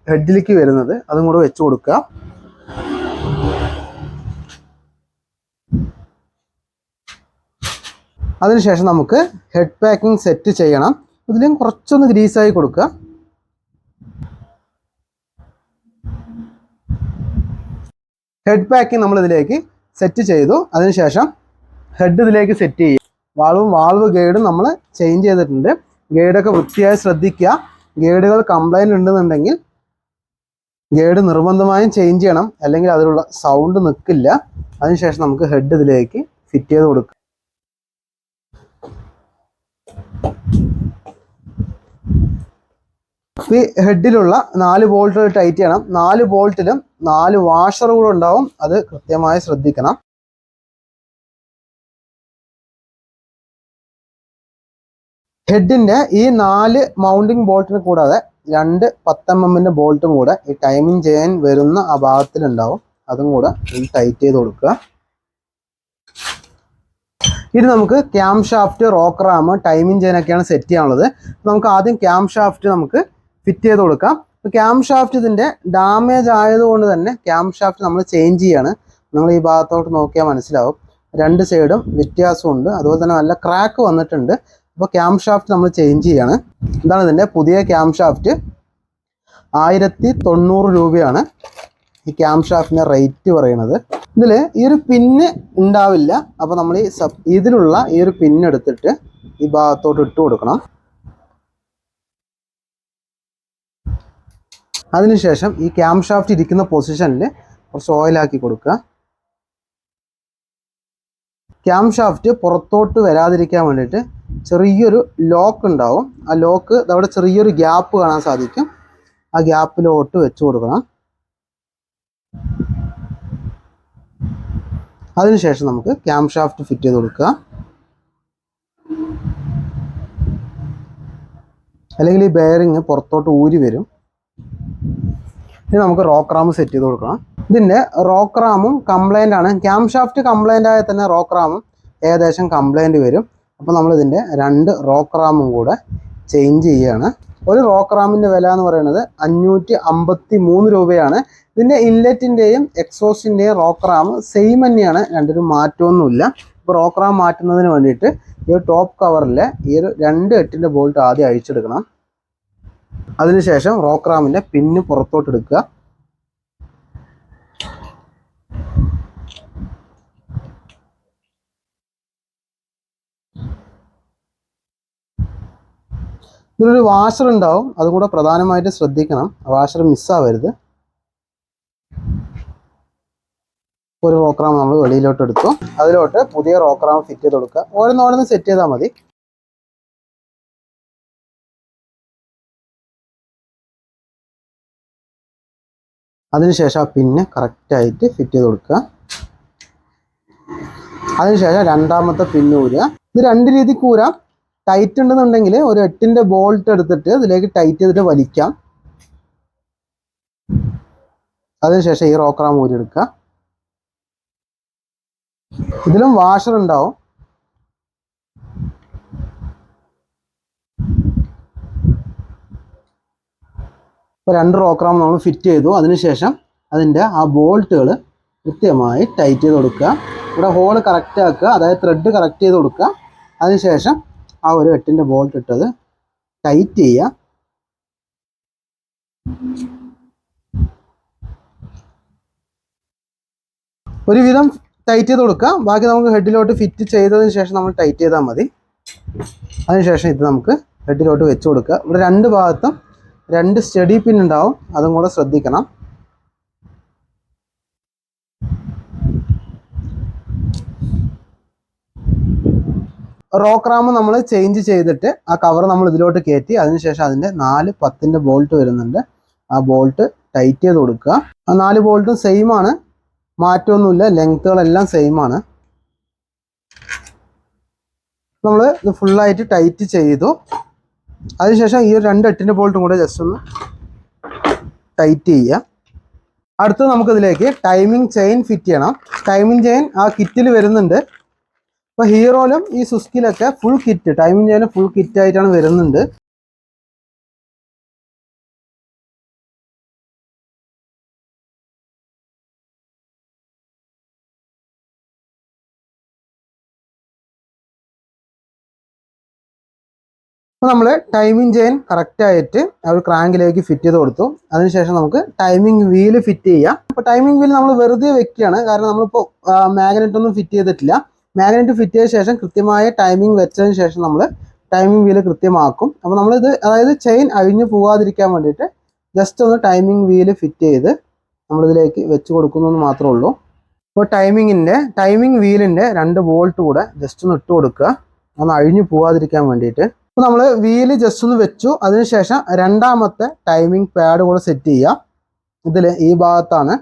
ഹെഡിലേക്ക് വരുന്നത്. അതും കൂടെ വെച്ച് കൊടുക്കുക. അതിനുശേഷം നമുക്ക് ഹെഡ് പാക്കിംഗ് സെറ്റ് ചെയ്യണം. ഇതിലും കുറച്ചൊന്ന് ഗ്രീസായി കൊടുക്കുക. ഹെഡ് പാക്കിംഗ് നമ്മൾ ഇതിലേക്ക് സെറ്റ് ചെയ്തു. അതിനുശേഷം ഹെഡ് ഇതിലേക്ക് സെറ്റ് ചെയ്യുക. വാൾവ് ഗൈഡും നമ്മൾ ചേഞ്ച് ചെയ്തിട്ടുണ്ട്. ഗൈഡൊക്കെ വൃത്തിയായി ശ്രദ്ധിക്കുക. ഗൈഡുകൾ കംപ്ലൈൻറ്റ് ഉണ്ടെന്നുണ്ടെങ്കിൽ ഗൈഡ് നിർബന്ധമായും ചേഞ്ച് ചെയ്യണം, അല്ലെങ്കിൽ അതിലുള്ള സൗണ്ട് നിൽക്കില്ല. അതിനുശേഷം നമുക്ക് ഹെഡ് ഇതിലേക്ക് ഫിറ്റ് ചെയ്ത് കൊടുക്കുക. ഈ ഹെഡിലുള്ള 4 ബോൾട്ട് ടൈറ്റ് ചെയ്യണം. 4 ബോൾട്ടിലും 4 വാഷർ കൂടെ ഉണ്ടാവും. അത് കൃത്യമായി ശ്രദ്ധിക്കണം. ഹെഡിൻ്റെ ഈ 4 മൗണ്ടിങ് ബോൾട്ടിന് കൂടാതെ 2 10mm ബോൾട്ടും കൂടെ ഈ ടൈമിംഗ് ചെയിൻ വരുന്ന ആ ഭാഗത്തിലുണ്ടാവും. അതും കൂടെ ടൈറ്റ് ചെയ്ത് കൊടുക്കുക. ഇത് നമുക്ക് cam shaft, rocker arm, timing ചെയിനൊക്കെയാണ് സെറ്റ് ചെയ്യാനുള്ളത്. നമുക്ക് ആദ്യം ക്യാം ഷാഫ്റ്റ് നമുക്ക് ഫിറ്റ് ചെയ്ത് കൊടുക്കാം. ക്യാം ഷാഫ്റ്റ് ഇതിൻ്റെ ഡാമേജ് ആയതുകൊണ്ട് തന്നെ ക്യാം ഷാഫ്റ്റ് നമ്മൾ ചേഞ്ച് ചെയ്യാണ്. നിങ്ങൾ ഈ ഭാഗത്തോട്ട് നോക്കിയാൽ മനസ്സിലാവും 2 സൈഡും വ്യത്യാസമുണ്ട്. അതുപോലെ തന്നെ നല്ല ക്രാക്ക് വന്നിട്ടുണ്ട്. അപ്പോൾ ക്യാം ഷാഫ്റ്റ് നമ്മൾ ചേഞ്ച് ചെയ്യാണ്. ഇതാണ് ഇതിൻ്റെ പുതിയ ക്യാം ഷാഫ്റ്റ്. 1090 രൂപയാണ് ഈ ക്യാം ഷാഫ്റ്റിൻ്റെ റേറ്റ് പറയുന്നത്. ഇതിൽ ഈ ഒരു പിന്ന് ഉണ്ടാവില്ല. അപ്പോൾ നമ്മൾ ഇതിലുള്ള ഈ ഒരു പിന്ന് എടുത്തിട്ട് ഈ ഭാഗത്തോട്ട് ഇട്ട് കൊടുക്കണം. അതിനുശേഷം ഈ ക്യാം ഷാഫ്റ്റ് ഇരിക്കുന്ന പൊസിഷനിൽ കുറച്ച് ഓയിലാക്കി കൊടുക്കുക. ക്യാം ഷാഫ്റ്റ് പുറത്തോട്ട് വരാതിരിക്കാൻ വേണ്ടിയിട്ട് ചെറിയൊരു ലോക്ക് ഉണ്ടാവും. ആ ലോക്ക് അവിടെ ചെറിയൊരു ഗ്യാപ്പ് കാണാൻ സാധിക്കും. ആ ഗ്യാപ്പിലോട്ട് വെച്ച് കൊടുക്കണം. അതിനുശേഷം നമുക്ക് ക്യാം ഷാഫ്റ്റ് ഫിറ്റ് ചെയ്ത് കൊടുക്കുക. അല്ലെങ്കിൽ ഈ ബെയറിങ് പുറത്തോട്ട് ഊരി വരും. ഇനി നമുക്ക് റോക്ക് റാം സെറ്റ് ചെയ്ത് കൊടുക്കണം. ഇതിൻ്റെ റോക്ക് റാമും കംപ്ലൈൻ്റ് ആണ്. ക്യാം ഷാഫ്റ്റ് കംപ്ലൈൻ്റ് ആയാൽ തന്നെ റോക്ക് റാമും ഏകദേശം കംപ്ലൈൻറ്റ് വരും. അപ്പോൾ നമ്മളിതിൻ്റെ 2 റോക്ക് റാമും കൂടെ ചേഞ്ച് ചെയ്യുകയാണ്. ഒരു റോക്ക് റാമിൻ്റെ വില എന്ന് പറയുന്നത് 553 രൂപയാണ്. ഇതിൻ്റെ ഇൻലെറ്റിൻ്റെയും എക്സോസ്റ്റിൻ്റെയും റോക്ക് റാം സെയിം തന്നെയാണ്. രണ്ടിനും മാറ്റമൊന്നുമില്ല. ഇപ്പോൾ റോക്ക് റാം മാറ്റുന്നതിന് വേണ്ടിയിട്ട് ഈ ഒരു ടോപ്പ് കവറിലെ ഈ ഒരു 2 8-ൻ്റെ ബോൾട്ട് ആദ്യം അഴിച്ചെടുക്കണം. അതിനുശേഷം റോക്ക് റാമിൻ്റെ പിന്ന് പുറത്തോട്ട് എടുക്കുക. ഇതിലൊരു വാഷർ ഉണ്ടാവും. അതും കൂടെ പ്രധാനമായിട്ട് ശ്രദ്ധിക്കണം. വാഷർ മിസ്സാവരുത്. ഒരു റോക്ക് റാം നമ്മൾ വെളിയിലോട്ട് എടുത്തു. അതിലോട്ട് പുതിയ റോക്ക് റാം ഫിറ്റ് ചെയ്ത് കൊടുക്കുക. ഓരോന്നോരോന്ന് സെറ്റ് ചെയ്താൽ മതി. അതിനുശേഷം ആ പിന്ന് കറക്റ്റായിട്ട് ഫിറ്റ് ചെയ്ത് കൊടുക്കുക. അതിനുശേഷം രണ്ടാമത്തെ പിന്ന് ഊരുക. ഇത് 2 രീതിക്ക് ഊരാം. ടൈറ്റ് ഉണ്ടെന്നുണ്ടെങ്കിൽ ഒരു 8ന്റെ ബോൾട്ട് എടുത്തിട്ട് ഇതിലേക്ക് ടൈറ്റ് ചെയ്തിട്ട് വലിക്കാം. അതിനുശേഷം ഈ റോക്കർ ആം ഊരിയെടുക്കുക. ഇതിലും വാഷർ ഉണ്ടാവും. ഇപ്പോൾ 2 റോക്കർ ആം നമ്മൾ ഫിറ്റ് ചെയ്തു. അതിനുശേഷം അതിൻ്റെ ആ ബോൾട്ടുകൾ കൃത്യമായി ടൈറ്റ് ചെയ്ത് കൊടുക്കുക. ഇവിടെ ഹോള് കറക്റ്റ് ആക്കുക, അതായത് ത്രെഡ് കറക്റ്റ് ചെയ്ത് കൊടുക്കുക. അതിനുശേഷം ആ ഒരു 8ന്റെ ബോൾട്ട് ഇട്ടത് ടൈറ്റ് ചെയ്യുക. ഒരുവിധം ടൈറ്റ് ചെയ്ത് കൊടുക്കുക. ബാക്കി നമുക്ക് ഹെഡിലോട്ട് ഫിറ്റ് ചെയ്തതിന് ശേഷം നമ്മൾ ടൈറ്റ് ചെയ്താൽ മതി. അതിനുശേഷം ഇത് നമുക്ക് ഹെഡിലോട്ട് വെച്ച് കൊടുക്കുക. ഇവിടെ 2 ഭാഗത്തും 2 സ്റ്റഡി പിൻ ഉണ്ടാവും, അതും കൂടെ ശ്രദ്ധിക്കണം. റോക്കർ ആം നമ്മൾ ചേഞ്ച് ചെയ്തിട്ട് ആ കവർ നമ്മൾ ഇതിലോട്ട് കയറ്റി അതിനുശേഷം അതിൻ്റെ 4 10ന്റെ ബോൾട്ട് വരുന്നുണ്ട്. ആ ബോൾട്ട് ടൈറ്റ് ചെയ്ത് കൊടുക്കുക. ആ 4 ബോൾട്ടും സെയിം ആണ്, മാറ്റമൊന്നുമില്ല, ലെങ്ത്തുകളെല്ലാം സെയിം ആണ്. നമ്മൾ ഇത് ഫുള്ളായിട്ട് ടൈറ്റ് ചെയ്തു. അതിനുശേഷം ഈ 2 8ന്റെ ബോൾട്ടും കൂടെ ജസ്റ്റ് ഒന്ന് ടൈറ്റ് ചെയ്യുക. അടുത്ത് നമുക്കിതിലേക്ക് ടൈമിംഗ് ചെയിൻ ഫിറ്റ് ചെയ്യണം. ടൈമിംഗ് ചെയിൻ ആ കിറ്റിൽ വരുന്നുണ്ട്. ഇപ്പോൾ ഹീറോയിലും ഈ സുസ്കിലൊക്കെ full kit, timing chain full kit ആയിട്ടാണ് വരുന്നുണ്ട്. അപ്പോൾ നമ്മൾ ടൈമിംഗ് ചെയിൻ കറക്റ്റായിട്ട് ആ ഒരു ക്രാങ്കിലേക്ക് ഫിറ്റ് ചെയ്ത് കൊടുത്തു. അതിനുശേഷം നമുക്ക് ടൈമിംഗ് വീല് ഫിറ്റ് ചെയ്യാം. അപ്പോൾ ടൈമിംഗ് വീൽ നമ്മൾ വെറുതെ വെക്കുകയാണ്, കാരണം നമ്മളിപ്പോൾ മാഗ്നറ്റ് ഒന്നും ഫിറ്റ് ചെയ്തിട്ടില്ല. മാഗ്നറ്റ് ഫിറ്റ് ചെയ്ത ശേഷം കൃത്യമായ ടൈമിംഗ് വെച്ചതിന് ശേഷം നമ്മൾ ടൈമിംഗ് വീല് കൃത്യമാക്കും. അപ്പോൾ നമ്മളിത്, അതായത് ചെയിൻ അഴിഞ്ഞു പോകാതിരിക്കാൻ വേണ്ടിയിട്ട് ജസ്റ്റ് ഒന്ന് ടൈമിംഗ് വീല് ഫിറ്റ് ചെയ്ത് നമ്മളിതിലേക്ക് വെച്ച് കൊടുക്കുന്നു എന്ന് മാത്രമേ ഉള്ളൂ. അപ്പോൾ ടൈമിംഗ് വീലിൻ്റെ 2 ബോൾട്ട് കൂടെ ജസ്റ്റ് ഒന്ന് ഇട്ട് കൊടുക്കുക, ഒന്ന് അഴിഞ്ഞു പോകാതിരിക്കാൻ വേണ്ടിയിട്ട്. അപ്പോൾ നമ്മൾ വീല് ജസ്റ്റ് ഒന്ന് വെച്ചു. അതിനുശേഷം 2ാമത്തെ ടൈമിംഗ് പാഡ് കൂടെ സെറ്റ് ചെയ്യുക. ഇതിൽ ഈ ഭാഗത്താണ്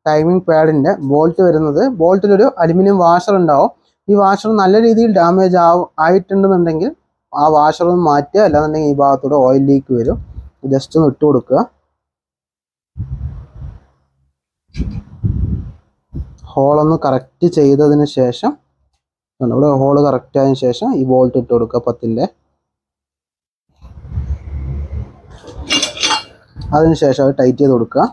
ടൈമിംഗ് പാഡിൻ്റെ ബോൾട്ട് വരുന്നത്. ബോൾട്ടിലൊരു അലുമിനിയം വാഷർ ഉണ്ടാവും. ഈ വാഷർ നല്ല രീതിയിൽ ഡാമേജ് ആയിട്ടുണ്ടെന്നുണ്ടെങ്കിൽ ആ വാഷർ ഒന്ന് മാറ്റുക, അല്ലാന്നുണ്ടെങ്കിൽ ഈ ഭാഗത്തൂടെ ഓയിൽ ലീക്ക് വരും. ജസ്റ്റ് ഒന്ന് ഇട്ട് കൊടുക്കുക. ഹോളൊന്ന് കറക്റ്റ് ചെയ്തതിന് ശേഷം, ഇവിടെ ഹോള് കറക്റ്റ് ആയതിനു ശേഷം ഈ ബോൾട്ട് ഇട്ട് കൊടുക്കുക 10ന്റെ. അതിനുശേഷം അത് ടൈറ്റ് ചെയ്ത് കൊടുക്കുക.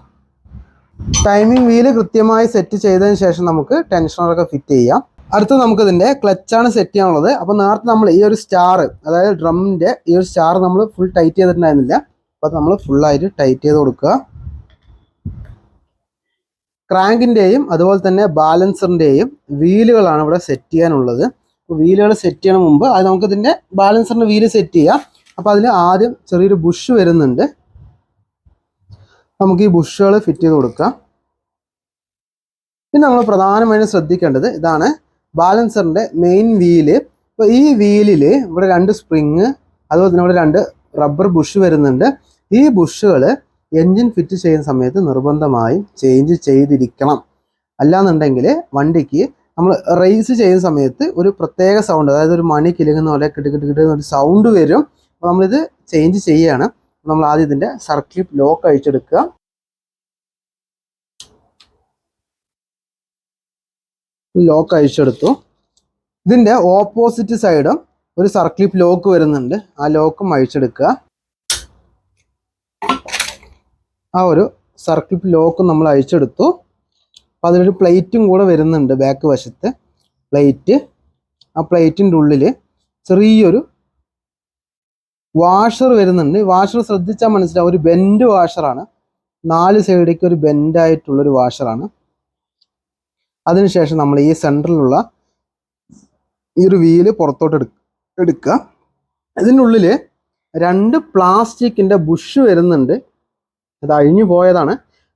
ടൈമിംഗ് വീല് കൃത്യമായി സെറ്റ് ചെയ്തതിന് ശേഷം നമുക്ക് ടെൻഷനറൊക്കെ ഫിറ്റ് ചെയ്യാം. അടുത്ത് നമുക്ക് ഇതിൻ്റെ ക്ലച്ചാണ് സെറ്റ് ചെയ്യാനുള്ളത്. അപ്പോൾ നേരത്തെ നമ്മൾ ഈ ഒരു സ്റ്റാർ, അതായത് ഡ്രമ്മിൻ്റെ ഈ ഒരു സ്റ്റാർ നമ്മൾ ഫുൾ ടൈറ്റ് ചെയ്തിട്ടുണ്ടായിരുന്നില്ല. അപ്പോൾ നമ്മൾ ഫുള്ളായിട്ട് ടൈറ്റ് ചെയ്ത് കൊടുക്കുക. ക്രാങ്കിൻ്റെയും അതുപോലെ തന്നെ ബാലൻസറിൻ്റെയും വീലുകളാണ് ഇവിടെ സെറ്റ് ചെയ്യാനുള്ളത്. അപ്പോൾ വീലുകൾ സെറ്റ് ചെയ്യണ മുമ്പ് അത് നമുക്കിതിൻ്റെ ബാലൻസറിൻ്റെ വീല് സെറ്റ് ചെയ്യാം. അപ്പോൾ അതിൽ ആദ്യം ചെറിയൊരു ബുഷ് വരുന്നുണ്ട്. നമുക്ക് ഈ ബുഷുകൾ ഫിറ്റ് ചെയ്ത് കൊടുക്കാം. പിന്നെ നമ്മൾ പ്രധാനമായും ശ്രദ്ധിക്കേണ്ടത് ഇതാണ്, ബാലൻസറിൻ്റെ മെയിൻ വീല്. അപ്പോൾ ഈ വീലിൽ ഇവിടെ 2 സ്പ്രിങ്, അതുപോലെ തന്നെ ഇവിടെ 2 റബ്ബർ ബുഷ് വരുന്നുണ്ട്. ഈ ബുഷുകൾ എൻജിൻ ഫിറ്റ് ചെയ്യുന്ന സമയത്ത് നിർബന്ധമായും ചേഞ്ച് ചെയ്തിരിക്കണം. അല്ലാന്നുണ്ടെങ്കിൽ വണ്ടിക്ക് നമ്മൾ റേസ് ചെയ്യുന്ന സമയത്ത് ഒരു പ്രത്യേക സൗണ്ട്, അതായത് ഒരു മണി കിലുങ്ങുന്ന പോലെ കിട്ടുന്ന ഒരു സൗണ്ട് വരും. അപ്പോൾ നമ്മളിത് ചേഞ്ച് ചെയ്യുകയാണ്. നമ്മൾ ആദ്യം ഇതിൻ്റെ സർക്ലിപ്പ് ലോക്ക് അഴിച്ചെടുക്കുക. ലോക്ക് അഴിച്ചെടുത്തു. ഇതിൻ്റെ ഓപ്പോസിറ്റ് സൈഡും ഒരു സർക്ലിപ്പ് ലോക്ക് വരുന്നുണ്ട്. ആ ലോക്കും അഴിച്ചെടുക്കുക. ആ ഒരു സർക്ലിപ്പ് ലോക്ക് നമ്മൾ അഴിച്ചെടുത്തു. അപ്പോൾ അതിലൊരു പ്ലേറ്റും കൂടെ വരുന്നുണ്ട് ബാക്ക് വശത്ത്. പ്ലേറ്റ്, ആ പ്ലേറ്റിൻ്റെ ഉള്ളിൽ ചെറിയൊരു വാഷർ വരുന്നുണ്ട്. വാഷർ ശ്രദ്ധിച്ചാൽ മനസ്സിലാവും, ഒരു ബെൻഡ് വാഷറാണ്. 4 സൈഡിലേക്ക് ഒരു ബെൻഡായിട്ടുള്ളൊരു വാഷറാണ്. അതിനുശേഷം നമ്മൾ ഈ സെൻറ്ററിലുള്ള ഈ ഒരു വീല് പുറത്തോട്ട് എടുക്കുക. ഇതിനുള്ളിൽ 2 പ്ലാസ്റ്റിക്കിൻ്റെ ബുഷ് വരുന്നുണ്ട്. അത് അഴിഞ്ഞു പോയതാണ്.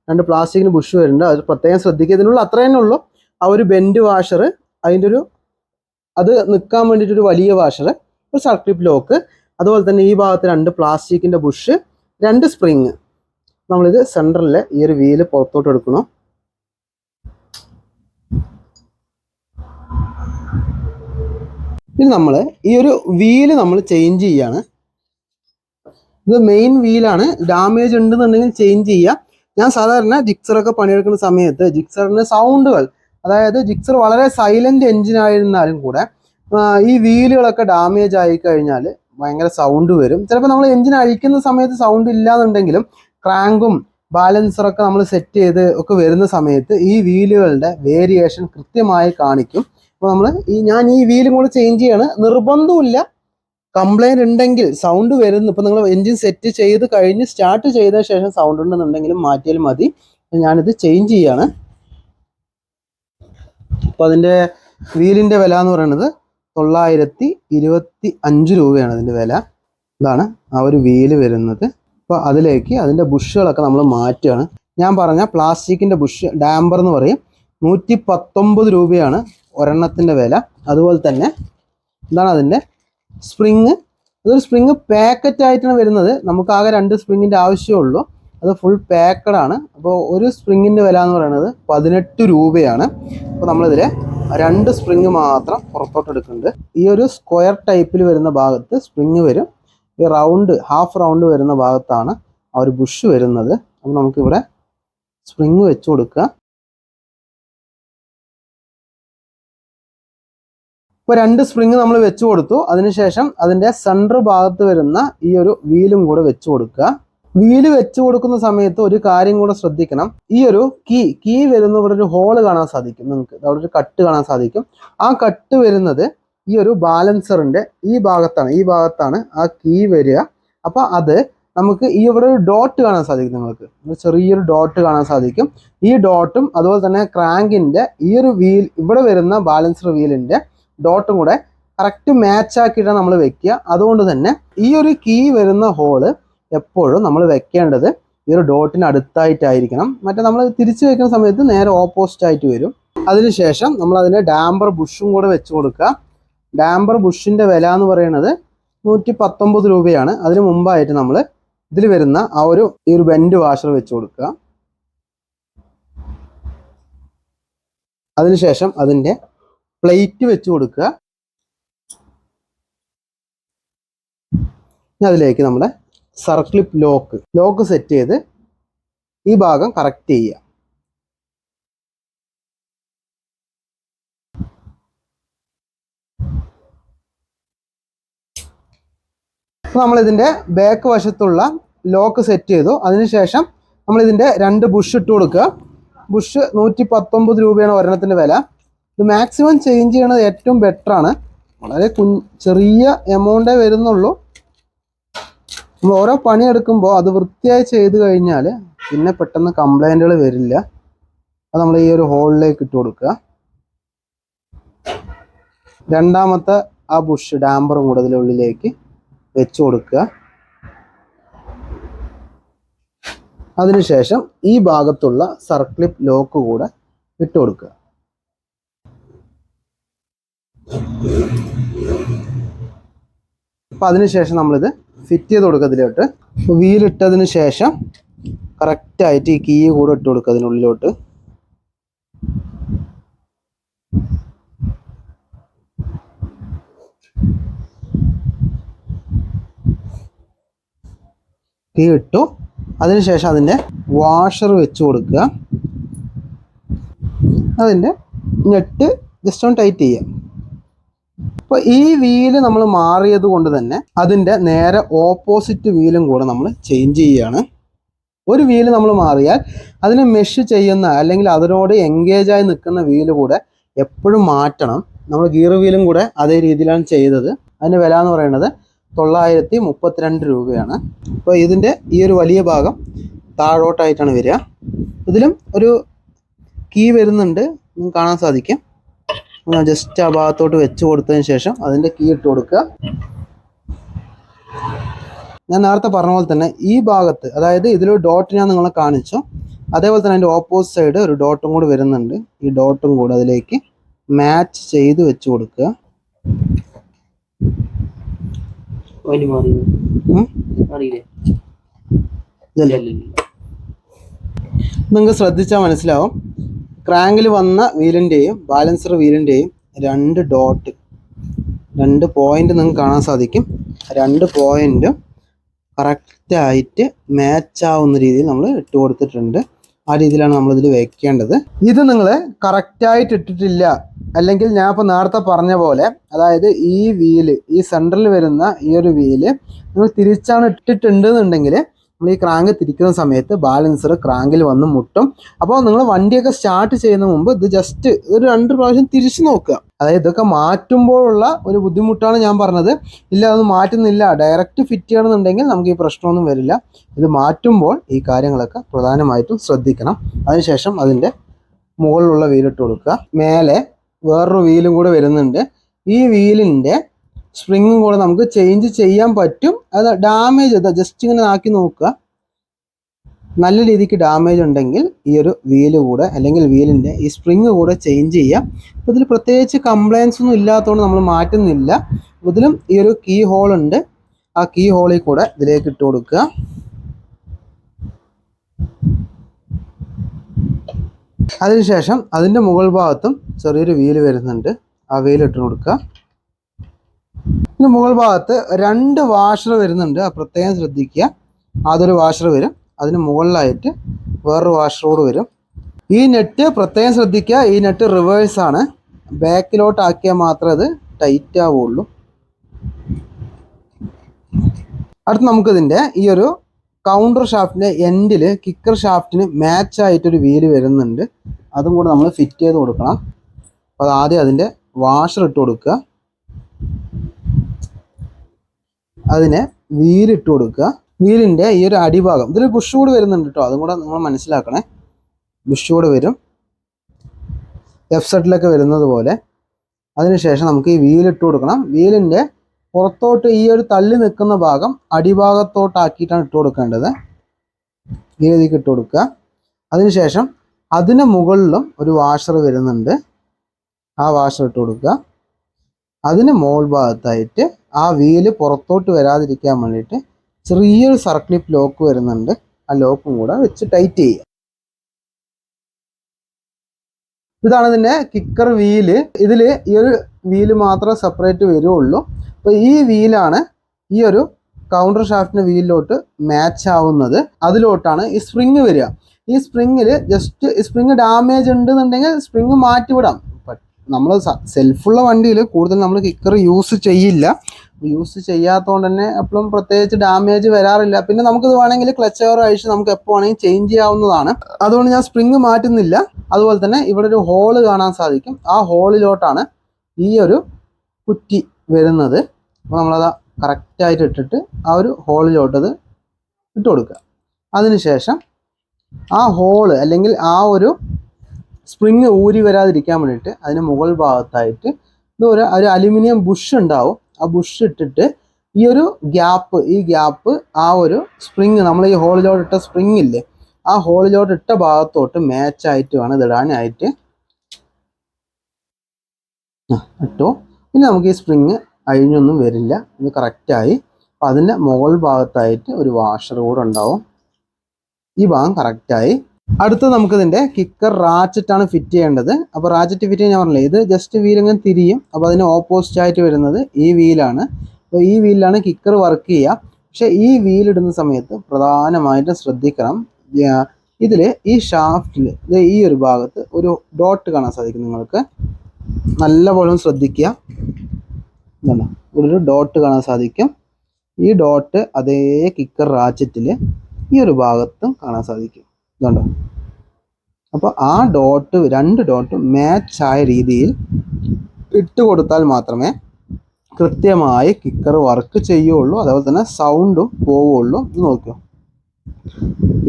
2 പ്ലാസ്റ്റിക്കിന് ബുഷ് വരുന്നുണ്ട്. അത് പ്രത്യേകം ശ്രദ്ധിക്കുക. ഇതിനുള്ള അത്ര തന്നെ ഉള്ളൂ. ആ ഒരു ബെൻഡ് വാഷർ, അതിൻ്റെ ഒരു അത് നിൽക്കാൻ വേണ്ടിയിട്ടൊരു വലിയ വാഷർ, ഒരു സർക്ലിപ്പ് ലോക്ക്, അതുപോലെ തന്നെ ഈ ഭാഗത്ത് 2 പ്ലാസ്റ്റിക്കിൻ്റെ ബുഷ്, 2 സ്പ്രിങ്. നമ്മളിത് സെൻറ്ററിൽ ഈ ഒരു വീല് പുറത്തോട്ട് എടുക്കണം. ഇനി നമ്മൾ ഈ ഒരു വീല് നമ്മൾ ചേഞ്ച് ചെയ്യാണ്. ഇത് മെയിൻ വീലാണ്. ഡാമേജ് ഉണ്ടെന്നുണ്ടെങ്കിൽ ചേഞ്ച് ചെയ്യുക. ഞാൻ സാധാരണ ജിക്സറൊക്കെ പണിയെടുക്കുന്ന സമയത്ത് ജിക്സറിന് സൗണ്ടുകൾ, അതായത് ജിക്സർ വളരെ സൈലന്റ് എഞ്ചിൻ ആയിരുന്നാലും കൂടെ ഈ വീലുകളൊക്കെ ഡാമേജ് ആയി കഴിഞ്ഞാൽ ഭയങ്കര സൗണ്ട് വരും. ചിലപ്പോൾ നമ്മൾ എഞ്ചിൻ അഴിക്കുന്ന സമയത്ത് സൗണ്ട് ഇല്ലാന്നുണ്ടെങ്കിലും ക്രാങ്കും ബാലൻസറൊക്കെ നമ്മൾ സെറ്റ് ചെയ്ത് ഒക്കെ വരുന്ന സമയത്ത് ഈ വീലുകളുടെ വേരിയേഷൻ കൃത്യമായി കാണിക്കും. അപ്പോൾ നമ്മൾ ഞാൻ ഈ വീലും കൂടെ ചേഞ്ച് ചെയ്യാണ്. നിർബന്ധമില്ല, കംപ്ലൈൻറ്റ് ഉണ്ടെങ്കിൽ സൗണ്ട് വരുന്നു. ഇപ്പം നിങ്ങൾ എൻജിൻ സെറ്റ് ചെയ്ത് കഴിഞ്ഞ് സ്റ്റാർട്ട് ചെയ്ത ശേഷം സൗണ്ട് ഉണ്ടെന്നുണ്ടെങ്കിലും മാറ്റിയാൽ മതി. ഞാനിത് ചേഞ്ച് ചെയ്യാണ്. അപ്പോൾ അതിൻ്റെ വീലിൻ്റെ വില എന്ന് പറയുന്നത് 925 രൂപയാണ് അതിൻ്റെ വില. ഇതാണ് ആ ഒരു വീല് വരുന്നത്. അപ്പോൾ അതിലേക്ക് അതിൻ്റെ ബുഷുകളൊക്കെ നമ്മൾ മാറ്റുകയാണ്. ഞാൻ പറഞ്ഞ പ്ലാസ്റ്റിക്കിൻ്റെ ബുഷ് ഡാമ്പർ എന്ന് പറയും. 119 രൂപയാണ് ഒരെണ്ണത്തിൻ്റെ വില. അതുപോലെ തന്നെ ഇതാണ് അതിൻ്റെ സ്പ്രിങ്. അതൊരു സ്പ്രിങ് പാക്കറ്റ് ആയിട്ടാണ് വരുന്നത്. നമുക്കാകെ 2 സ്പ്രിങ്ങിൻ്റെ ആവശ്യമുള്ളൂ. അത് ഫുൾ പാക്കഡ് ആണ്. അപ്പോൾ ഒരു സ്പ്രിങ്ങിൻ്റെ വില എന്ന് പറയുന്നത് 18 രൂപയാണ്. അപ്പോൾ നമ്മളിതിൽ 2 സ്പ്രിങ് മാത്രം പുറത്തോട്ട് എടുക്കുന്നുണ്ട്. ഈ ഒരു സ്ക്വയർ ടൈപ്പിൽ വരുന്ന ഭാഗത്ത് സ്പ്രിങ് വരും. ഈ റൗണ്ട് ഹാഫ് റൗണ്ട് വരുന്ന ഭാഗത്താണ് ആ ഒരു ബുഷ് വരുന്നത്. അപ്പോൾ നമുക്കിവിടെ സ്പ്രിങ് വെച്ച് കൊടുക്കുക. ഇപ്പോൾ 2 സ്പ്രിങ് നമ്മൾ വെച്ച് കൊടുത്തു. അതിനുശേഷം അതിൻ്റെ സെൻറ്റർ ഭാഗത്ത് വരുന്ന ഈ ഒരു വീലും കൂടെ വെച്ച് കൊടുക്കുക. വീല് വെച്ച് കൊടുക്കുന്ന സമയത്ത് ഒരു കാര്യം കൂടെ ശ്രദ്ധിക്കണം. ഈ ഒരു കീ വരുന്ന ഇവിടെ ഒരു ഹോള് കാണാൻ സാധിക്കും. നിങ്ങൾക്ക് അവിടെ ഒരു കട്ട് കാണാൻ സാധിക്കും. ആ കട്ട് വരുന്നത് ഈ ഒരു ബാലൻസറിൻ്റെ ഈ ഭാഗത്താണ് ആ കീ വരിക. അപ്പോൾ അത് നമുക്ക് ഈ ഇവിടെ ഒരു ഡോട്ട് കാണാൻ സാധിക്കും. നിങ്ങൾക്ക് ഒരു ചെറിയൊരു ഡോട്ട് കാണാൻ സാധിക്കും. ഈ ഡോട്ടും അതുപോലെ തന്നെ ക്രാങ്കിൻ്റെ ഈ ഒരു വീൽ ഇവിടെ വരുന്ന ബാലൻസർ വീലിൻ്റെ ഡോട്ടും കൂടെ കറക്റ്റ് മാച്ച് ആക്കിയിട്ടാണ് നമ്മൾ വെക്കുക. അതുകൊണ്ട് തന്നെ ഈ ഒരു കീ വരുന്ന ഹോള് എപ്പോഴും നമ്മൾ വെക്കേണ്ടത് ഈ ഒരു ഡോട്ടിന് അടുത്തായിട്ടായിരിക്കണം. മറ്റേ നമ്മൾ തിരിച്ചു വെക്കുന്ന സമയത്ത് നേരെ ഓപ്പോസിറ്റ് ആയിട്ട് വരും. അതിനുശേഷം നമ്മൾ അതിൻ്റെ ഡാമ്പർ ബുഷും കൂടെ വെച്ച് കൊടുക്കുക. ഡാമ്പർ ബുഷിൻ്റെ വില എന്ന് പറയുന്നത് 119 രൂപയാണ്. അതിന് മുമ്പായിട്ട് നമ്മൾ ഇതിൽ വരുന്ന ഈ ഒരു ബെൻഡ് വാഷർ വെച്ച് കൊടുക്കുക. അതിനുശേഷം അതിൻ്റെ പ്ലേറ്റ് വെച്ച് കൊടുക്കുക. അതിലേക്ക് നമ്മുടെ സർക്ലിപ്പ് ലോക്ക് സെറ്റ് ചെയ്ത് ഈ ഭാഗം കറക്റ്റ് ചെയ്യുക. അപ്പോൾ നമ്മളിതിൻ്റെ ബാക്ക് വശത്തുള്ള ലോക്ക് സെറ്റ് ചെയ്തു. അതിനുശേഷം നമ്മളിതിൻ്റെ 2 ബുഷ് ഇട്ട് കൊടുക്കുക. ബുഷ് 119 രൂപയാണ് ഒരെണ്ണത്തിൻ്റെ വില. ഇത് മാക്സിമം ചേഞ്ച് ചെയ്യണത് ഏറ്റവും ബെറ്ററാണ്. വളരെ ചെറിയ എമൗണ്ടേ വരുന്നുള്ളൂ. നമ്മൾ ഓരോ പണിയെടുക്കുമ്പോൾ അത് വൃത്തിയായി ചെയ്ത് കഴിഞ്ഞാൽ പിന്നെ പെട്ടെന്ന് കംപ്ലൈൻറ്റുകൾ വരില്ല. അത് നമ്മൾ ഈ ഒരു ഹോളിലേക്ക് ഇട്ട് കൊടുക്കുക. രണ്ടാമത്തെ ആ ബുഷ് ഡാമ്പറും കൂടെ ഇതിനുള്ളിലേക്ക് വെച്ച് കൊടുക്കുക. അതിനുശേഷം ഈ ഭാഗത്തുള്ള സർക്ലിപ്പ് ലോക്ക് കൂടെ ഇട്ട് കൊടുക്കുക. അപ്പം അതിനുശേഷം നമ്മളിത് ഫിറ്റ് ചെയ്ത് കൊടുക്കുക ഇതിലോട്ട്. വീലിട്ടതിന് ശേഷം കറക്റ്റായിട്ട് ഈ കീ കൂടെ ഇട്ട് കൊടുക്കുക അതിനുള്ളിലോട്ട്. കീ ഇട്ടു. അതിനുശേഷം അതിൻ്റെ വാഷർ വെച്ച് കൊടുക്കുക. അതിൻ്റെ നെറ്റ് ജസ്റ്റ് ഒന്ന് ടൈറ്റ് ചെയ്യുക. അപ്പോൾ ഈ വീല് നമ്മൾ മാറിയത് കൊണ്ട് തന്നെ അതിൻ്റെ നേരെ ഓപ്പോസിറ്റ് വീലും കൂടെ നമ്മൾ ചേഞ്ച് ചെയ്യുകയാണ്. ഒരു വീല് നമ്മൾ മാറിയാൽ അതിനെ മെഷ് ചെയ്യുന്ന അല്ലെങ്കിൽ അതിനോട് എൻഗേജായി നിൽക്കുന്ന വീല് കൂടെ എപ്പോഴും മാറ്റണം. നമ്മൾ ഗിയർ വീലും കൂടെ അതേ രീതിയിലാണ് ചെയ്തത്. അതിൻ്റെ വില എന്ന് പറയുന്നത് 932 രൂപയാണ്. അപ്പോൾ ഇതിൻ്റെ ഈ ഒരു വലിയ ഭാഗം താഴോട്ടായിട്ടാണ് വരിക. ഇതിലും ഒരു കീ വരുന്നുണ്ട്, നിങ്ങൾക്ക് കാണാൻ സാധിക്കും. ജസ്റ്റ് ആ ഭാഗത്തോട്ട് വെച്ച് കൊടുത്തതിന് ശേഷം അതിൻ്റെ കീ ഇട്ട് കൊടുക്കുക. ഞാൻ നേരത്തെ പറഞ്ഞ പോലെ തന്നെ ഈ ഭാഗത്ത്, അതായത് ഇതിലൊരു ഡോട്ട് ഞാൻ നിങ്ങളെ കാണിച്ചു, അതേപോലെ തന്നെ അതിൻ്റെ ഓപ്പോസിറ്റ് സൈഡ് ഒരു ഡോട്ടും കൂടി വരുന്നുണ്ട്. ഈ ഡോട്ടും കൂടെ അതിലേക്ക് മാച്ച് ചെയ്ത് വെച്ച് കൊടുക്കുക. നിങ്ങൾക്ക് ശ്രദ്ധിച്ചാൽ മനസ്സിലാവും, ക്രാങ്കിൽ വന്ന വീലിൻ്റെയും ബാലൻസർ വീലിൻ്റെയും 2 ഡോട്ട് 2 പോയിന്റ് നിങ്ങൾക്ക് കാണാൻ സാധിക്കും. 2 പോയിന്റും കറക്റ്റായിട്ട് മാച്ച് ആവുന്ന രീതിയിൽ നമ്മൾ ഇട്ട് കൊടുത്തിട്ടുണ്ട്. ആ രീതിയിലാണ് നമ്മളിതിൽ വെക്കേണ്ടത്. ഇത് നിങ്ങൾ കറക്റ്റായിട്ട് ഇട്ടിട്ടില്ല, അല്ലെങ്കിൽ ഞാൻ ഇപ്പോൾ നേരത്തെ പറഞ്ഞ പോലെ, അതായത് ഈ വീല്, ഈ സെൻറ്ററിൽ വരുന്ന ഈ ഒരു വീല് നിങ്ങൾ തിരിച്ചാണ് ഇട്ടിട്ടുണ്ട് എന്നുണ്ടെങ്കിൽ നമ്മൾ ഈ ക്രാങ്ക് തിരിക്കുന്ന സമയത്ത് ബാലൻസർ ക്രാങ്കിൽ വന്ന് മുട്ടും. അപ്പോൾ നിങ്ങൾ വണ്ടിയൊക്കെ സ്റ്റാർട്ട് ചെയ്യുന്ന മുമ്പ് ഇത് ജസ്റ്റ് ഒരു 2 പ്രാവശ്യം തിരിച്ചു നോക്കുക. അതായത് ഇതൊക്കെ മാറ്റുമ്പോഴുള്ള ഒരു ബുദ്ധിമുട്ടാണ് ഞാൻ പറഞ്ഞത്. ഇല്ല അതൊന്നും മാറ്റുന്നില്ല, ഡയറക്റ്റ് ഫിറ്റ് ചെയ്യണമെന്നുണ്ടെങ്കിൽ നമുക്ക് ഈ പ്രശ്നമൊന്നും വരില്ല. ഇത് മാറ്റുമ്പോൾ ഈ കാര്യങ്ങളൊക്കെ പ്രധാനമായിട്ടും ശ്രദ്ധിക്കണം. അതിനുശേഷം അതിൻ്റെ മുകളിലുള്ള വീലിട്ട് കൊടുക്കുക. മേലെ വേറൊരു വീലും കൂടെ വരുന്നുണ്ട്. ഈ വീലിൻ്റെ സ്പ്രിങ്ങും കൂടെ നമുക്ക് ചേഞ്ച് ചെയ്യാൻ പറ്റും. അത് ഡാമേജ് ജസ്റ്റ് ഇങ്ങനെ ആക്കി നോക്കുക. നല്ല രീതിക്ക് ഡാമേജ് ഉണ്ടെങ്കിൽ ഈ ഒരു വീല് കൂടെ, അല്ലെങ്കിൽ വീലിൻ്റെ ഈ സ്പ്രിങ് കൂടെ ചേഞ്ച് ചെയ്യാം. അപ്പോൾ ഇതിൽ പ്രത്യേകിച്ച് കംപ്ലയിൻസ് ഒന്നും ഇല്ലാത്തതുകൊണ്ട് നമ്മൾ മാറ്റുന്നില്ല. ഇതിലും ഈ ഒരു കീ ഹോൾ ഉണ്ട്. ആ കീ ഹോളിൽ കൂടെ ഇതിലേക്ക് ഇട്ട് കൊടുക്കുക. അതിനുശേഷം അതിൻ്റെ മുകൾ ഭാഗത്തും ചെറിയൊരു വീല് വരുന്നുണ്ട്. ആ വീല് ഇട്ട് കൊടുക്കുക. ഇതിന് മുകൾ ഭാഗത്ത് 2 വാഷർ വരുന്നുണ്ട്. ആ പ്രത്യേകം ശ്രദ്ധിക്കുക. അതൊരു വാഷർ വരും, അതിന് മുകളിലായിട്ട് വേറൊരു വാഷറോട് വരും. ഈ നെറ്റ് പ്രത്യേകം ശ്രദ്ധിക്കുക. ഈ നെറ്റ് റിവേഴ്സാണ്. ബാക്കിലോട്ട് ആക്കിയാൽ മാത്രമേ അത് ടൈറ്റ് ആവുള്ളൂ. അടുത്ത് നമുക്കിതിൻ്റെ ഈ ഒരു കൗണ്ടർ ഷാഫ്റ്റിൻ്റെ എൻഡിൽ കിക്കർ ഷാഫ്റ്റിന് മാച്ച് ആയിട്ടൊരു വീല് വരുന്നുണ്ട്. അതും കൂടെ നമ്മൾ ഫിറ്റ് ചെയ്ത് കൊടുക്കണം. അപ്പോൾ ആദ്യം അതിൻ്റെ വാഷർ ഇട്ട് കൊടുക്കുക. അതിനെ വീലിട്ട് കൊടുക്കുക. വീലിൻ്റെ ഈ ഒരു അടിഭാഗം, ഇതിൽ ബുഷ് കൂടെ വരുന്നുണ്ട് കേട്ടോ, അതും കൂടെ നമ്മൾ മനസ്സിലാക്കണേ. ബുഷ് കൂടെ വരും, ലെഫ്റ്റ് സൈഡിലൊക്കെ വരുന്നത് പോലെ. അതിനുശേഷം നമുക്ക് ഈ വീലിട്ട് കൊടുക്കണം. വീലിൻ്റെ പുറത്തോട്ട് ഈ ഒരു തള്ളി നിൽക്കുന്ന ഭാഗം അടിഭാഗത്തോട്ടാക്കിയിട്ടാണ് ഇട്ട് കൊടുക്കേണ്ടത്. ഈ രീതിക്ക് ഇട്ട് കൊടുക്കുക. അതിനുശേഷം അതിന് മുകളിലും ഒരു വാഷർ വരുന്നുണ്ട്. ആ വാഷർ ഇട്ട് കൊടുക്കുക. അതിന് മുകൾ ഭാഗത്തായിട്ട് ആ വീല് പുറത്തോട്ട് വരാതിരിക്കാൻ വേണ്ടിയിട്ട് ചെറിയൊരു സർക്ലിപ്പ് ലോക്ക് വരുന്നുണ്ട്. ആ ലോക്കും കൂടെ വെച്ച് ടൈറ്റ് ചെയ്യുക. ഇതാണ് ഇതിൻ്റെ കിക്കർ വീല്. ഇതിൽ ഈ ഒരു വീല് മാത്രമേ സെപ്പറേറ്റ് വരുള്ളൂ. അപ്പോൾ ഈ വീലാണ് ഈ ഒരു കൗണ്ടർ ഷാഫ്റ്റിൻ്റെ വീലിലോട്ട് മാച്ച് ആവുന്നത്. അതിലോട്ടാണ് ഈ സ്പ്രിങ് വരിക. ഈ സ്പ്രിങ്ങിൽ ജസ്റ്റ് സ്പ്രിങ് ഡാമേജ് ഉണ്ടെന്നുണ്ടെങ്കിൽ സ്പ്രിങ് മാറ്റിവിടാം. നമ്മൾ സെൽഫുള്ള വണ്ടിയിൽ കൂടുതൽ നമ്മൾ കിക്കർ യൂസ് ചെയ്യില്ല. യൂസ് ചെയ്യാത്തതുകൊണ്ട് തന്നെ എപ്പോഴും പ്രത്യേകിച്ച് ഡാമേജ് വരാറില്ല. പിന്നെ നമുക്കിത് വേണമെങ്കിൽ ക്ലച്ച് ഓവർ അഴിച്ച് നമുക്ക് എപ്പോൾ വേണമെങ്കിൽ ചേഞ്ച് ചെയ്യാവുന്നതാണ്. അതുകൊണ്ട് ഞാൻ സ്പ്രിങ് മാറ്റുന്നില്ല. അതുപോലെ തന്നെ ഇവിടെ ഒരു ഹോള് കാണാൻ സാധിക്കും. ആ ഹോളിലോട്ടാണ് ഈ ഒരു കുറ്റി വരുന്നത്. അപ്പോൾ നമ്മളത് കറക്റ്റായിട്ട് ഇട്ടിട്ട് ആ ഒരു ഹോളിലോട്ടത് ഇട്ട് കൊടുക്കുക. അതിനുശേഷം ആ ഹോള് അല്ലെങ്കിൽ ആ ഒരു സ്പ്രിങ് ഊരി വരാതിരിക്കാൻ വേണ്ടിയിട്ട് അതിന് മുകൾ ഭാഗത്തായിട്ട് ഒരു അലുമിനിയം ബുഷ് ഉണ്ടാവും. ആ ബുഷ് ഇട്ടിട്ട് ഈ ഒരു ഗ്യാപ്പ്, ഈ ഗ്യാപ്പ് ആ ഒരു സ്പ്രിങ്, നമ്മൾ ഈ ഹോളിലോട്ട് ഇട്ട സ്പ്രിങ് ഇല്ലേ, ആ ഹോളിലോട്ട് ഇട്ട ഭാഗത്തോട്ട് മാച്ച് ആയിട്ട് വേണം ഇതിടാനായിട്ട്. ഇട്ടു. ഇനി നമുക്ക് ഈ സ്പ്രിങ് അഴിഞ്ഞൊന്നും വരില്ല. ഇത് കറക്റ്റായി. അപ്പോൾ അതിൻ്റെ മുകൾ ഭാഗത്തായിട്ട് ഒരു വാഷർ കൂടെ ഉണ്ടാവും. ഈ ഭാഗം കറക്റ്റായി. അടുത്ത് നമുക്കിതിൻ്റെ കിക്കർ റാച്ചറ്റാണ് ഫിറ്റ് ചെയ്യേണ്ടത്. അപ്പോൾ റാച്ചറ്റ് ഫിറ്റ് ചെയ്യാൻ ഞാൻ പറഞ്ഞില്ലേ, ഇത് ജസ്റ്റ് വീലിങ്ങനെ തിരിയും. അപ്പോൾ അതിന് ഓപ്പോസിറ്റ് ആയിട്ട് വരുന്നത് ഈ വീലാണ്. അപ്പോൾ ഈ വീലിലാണ് കിക്കർ വർക്ക് ചെയ്യുക. പക്ഷേ ഈ വീലിടുന്ന സമയത്ത് പ്രധാനമായിട്ടും ശ്രദ്ധിക്കണം. ഇതിൽ ഈ ഷാഫ്റ്റിൽ ഈ ഒരു ഭാഗത്ത് ഒരു ഡോട്ട് കാണാൻ സാധിക്കും. നിങ്ങൾക്ക് നല്ലപോലെ ശ്രദ്ധിക്കുക. ഇതുണ്ടോ, ഇവിടെ ഒരു ഡോട്ട് കാണാൻ സാധിക്കും. ഈ ഡോട്ട് അതേ കിക്കർ റാച്ചറ്റിൽ ഈ ഒരു ഭാഗത്തും കാണാൻ സാധിക്കും. ഇതുണ്ടോ. അപ്പോൾ ആ ഡോട്ട്, 2 ഡോട്ട് മാച്ച് ആയ രീതിയിൽ ഇട്ട് കൊടുത്താൽ മാത്രമേ കൃത്യമായി കിക്കർ വർക്ക് ചെയ്യുള്ളൂ. അതേപോലെ തന്നെ സൗണ്ടും പോവുള്ളൂ. ഇത് നോക്കിയോ,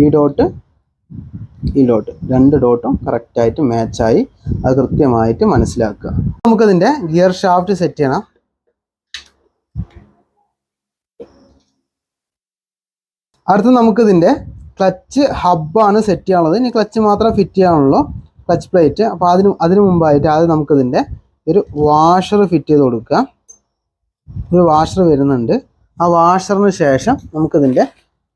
ഈ ഡോട്ട് ഈ ഡോട്ട് 2 ഡോട്ടും കറക്റ്റായിട്ട് മാച്ചായി. അത് കൃത്യമായിട്ട് മനസ്സിലാക്കുക. നമുക്കതിൻ്റെ ഗിയർ ഷാഫ്റ്റ് സെറ്റ് ചെയ്യണം. അടുത്ത് നമുക്കിതിൻ്റെ ക്ലച്ച് ഹബ്ബാണ് സെറ്റ് ചെയ്യാനുള്ളത്. ഇനി ക്ലച്ച് മാത്രം ഫിറ്റ് ചെയ്യാനുള്ളൂ, ക്ലച്ച് പ്ലേറ്റ്. അപ്പോൾ അതിന് മുമ്പായിട്ട് ആദ്യം നമുക്കിതിൻ്റെ ഒരു വാഷർ ഫിറ്റ് ചെയ്ത് കൊടുക്കുക. ഒരു വാഷർ വരുന്നുണ്ട്. ആ വാഷറിന് ശേഷം നമുക്കിതിൻ്റെ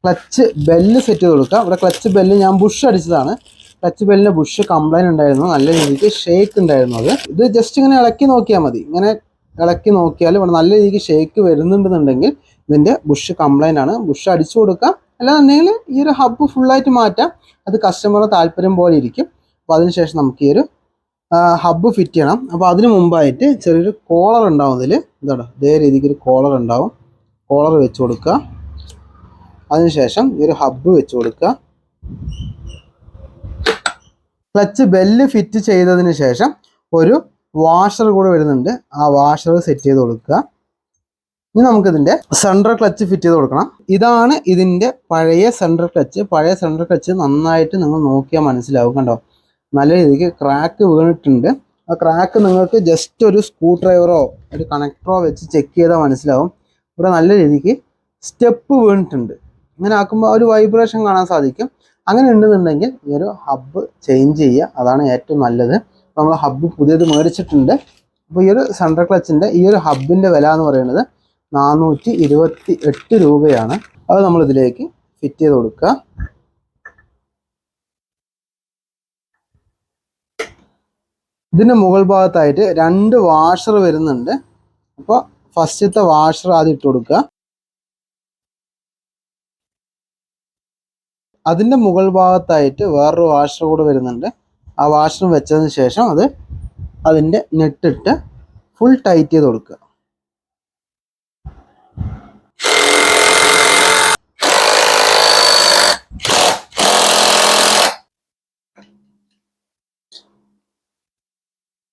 ക്ലച്ച് ബെല്ല് സെറ്റ് ചെയ്ത് കൊടുക്കുക. ഇവിടെ ക്ലച്ച് ബെല്ല് ഞാൻ ബുഷ് അടിച്ചതാണ്. ക്ലച്ച് ബെല്ലിൻ്റെ ബുഷ് കംപ്ലൈൻറ്റ് ഉണ്ടായിരുന്നു, നല്ല രീതിക്ക് ഷേക്ക് ഉണ്ടായിരുന്നു. ഇത് ജസ്റ്റ് ഇങ്ങനെ ഇളക്കി നോക്കിയാൽ മതി. ഇങ്ങനെ ഇളക്കി നോക്കിയാൽ ഇവിടെ നല്ല രീതിക്ക് ഷേക്ക് വരുന്നുണ്ടെന്നുണ്ടെങ്കിൽ ഇതിൻ്റെ ബുഷ് കംപ്ലൈൻ്റ് ആണ്. ബുഷ് അടിച്ചു കൊടുക്കാം, അല്ലാന്നുണ്ടെങ്കിൽ ഈ ഒരു ഹബ്ബ് ഫുള്ളായിട്ട് മാറ്റാം. അത് കസ്റ്റമറുടെ താല്പര്യം പോലെ ഇരിക്കും. അപ്പോൾ അതിനുശേഷം നമുക്ക് ഈ ഒരു ഹബ്ബ് ഫിറ്റ് ചെയ്യണം. അപ്പോൾ അതിന് മുമ്പായിട്ട് ചെറിയൊരു കോളർ ഉണ്ടാവും. ഇതിൽ എന്താണ് ഇതേ രീതിക്ക് ഒരു കോളർ ഉണ്ടാവും. കോളർ വെച്ച് കൊടുക്കുക. അതിനുശേഷം ഈ ഒരു ഹബ്ബ് വെച്ച് കൊടുക്കുക. ക്ലച്ച് ബെല്ല് ഫിറ്റ് ചെയ്തതിന് ശേഷം ഒരു വാഷർ കൂടെ വരുന്നുണ്ട്. ആ വാഷർ സെറ്റ് ചെയ്ത് കൊടുക്കുക. ഇനി നമുക്കിതിൻ്റെ സെൻട്രൽ ക്ലച്ച് ഫിറ്റ് ചെയ്ത് കൊടുക്കണം. ഇതാണ് ഇതിൻ്റെ പഴയ സെൻട്രൽ ക്ലച്ച്. പഴയ സെൻട്രൽ ക്ലച്ച് നന്നായിട്ട് നിങ്ങൾ നോക്കിയാൽ മനസ്സിലാവും. കണ്ടോ, നല്ല രീതിക്ക് ക്രാക്ക് വീണിട്ടുണ്ട്. ആ ക്രാക്ക് നിങ്ങൾക്ക് ജസ്റ്റ് ഒരു സ്ക്രൂ ഡ്രൈവറോ ഒരു കണക്ടറോ വെച്ച് ചെക്ക് ചെയ്താൽ മനസ്സിലാവും. ഇവിടെ നല്ല രീതിക്ക് സ്റ്റെപ്പ് വീണിട്ടുണ്ട്. ഇങ്ങനെ ആക്കുമ്പോൾ ഒരു വൈബ്രേഷൻ കാണാൻ സാധിക്കും. അങ്ങനെ ഉണ്ടെന്നുണ്ടെങ്കിൽ ഈ ഒരു ഹബ്ബ് ചേഞ്ച് ചെയ്യുക, അതാണ് ഏറ്റവും നല്ലത്. നമ്മൾ ഹബ്ബ് പുതിയത് മേടിച്ചിട്ടുണ്ട്. അപ്പോൾ ഈ ഒരു സെൻട്രൽ ക്ലച്ചിൻ്റെ ഈ ഒരു ഹബ്ബിൻ്റെ വില എന്ന് പറയുന്നത് 428 രൂപയാണ്. അത് നമ്മളിതിലേക്ക് ഫിറ്റ് ചെയ്ത് കൊടുക്കുക. ഇതിൻ്റെ മുകൾ ഭാഗത്തായിട്ട് 2 വാഷർ വരുന്നുണ്ട്. അപ്പോൾ ഫസ്റ്റത്തെ വാഷർ ആദ്യം ഇട്ട് കൊടുക്കുക. അതിൻ്റെ മുകൾ ഭാഗത്തായിട്ട് വേറൊരു വാഷർ കൂടെ വരുന്നുണ്ട്. ആ വാഷർ വെച്ചതിന് ശേഷം അതിൻ്റെ നെട്ടിട്ട് ഫുൾ ടൈറ്റ് ചെയ്ത് കൊടുക്കുക.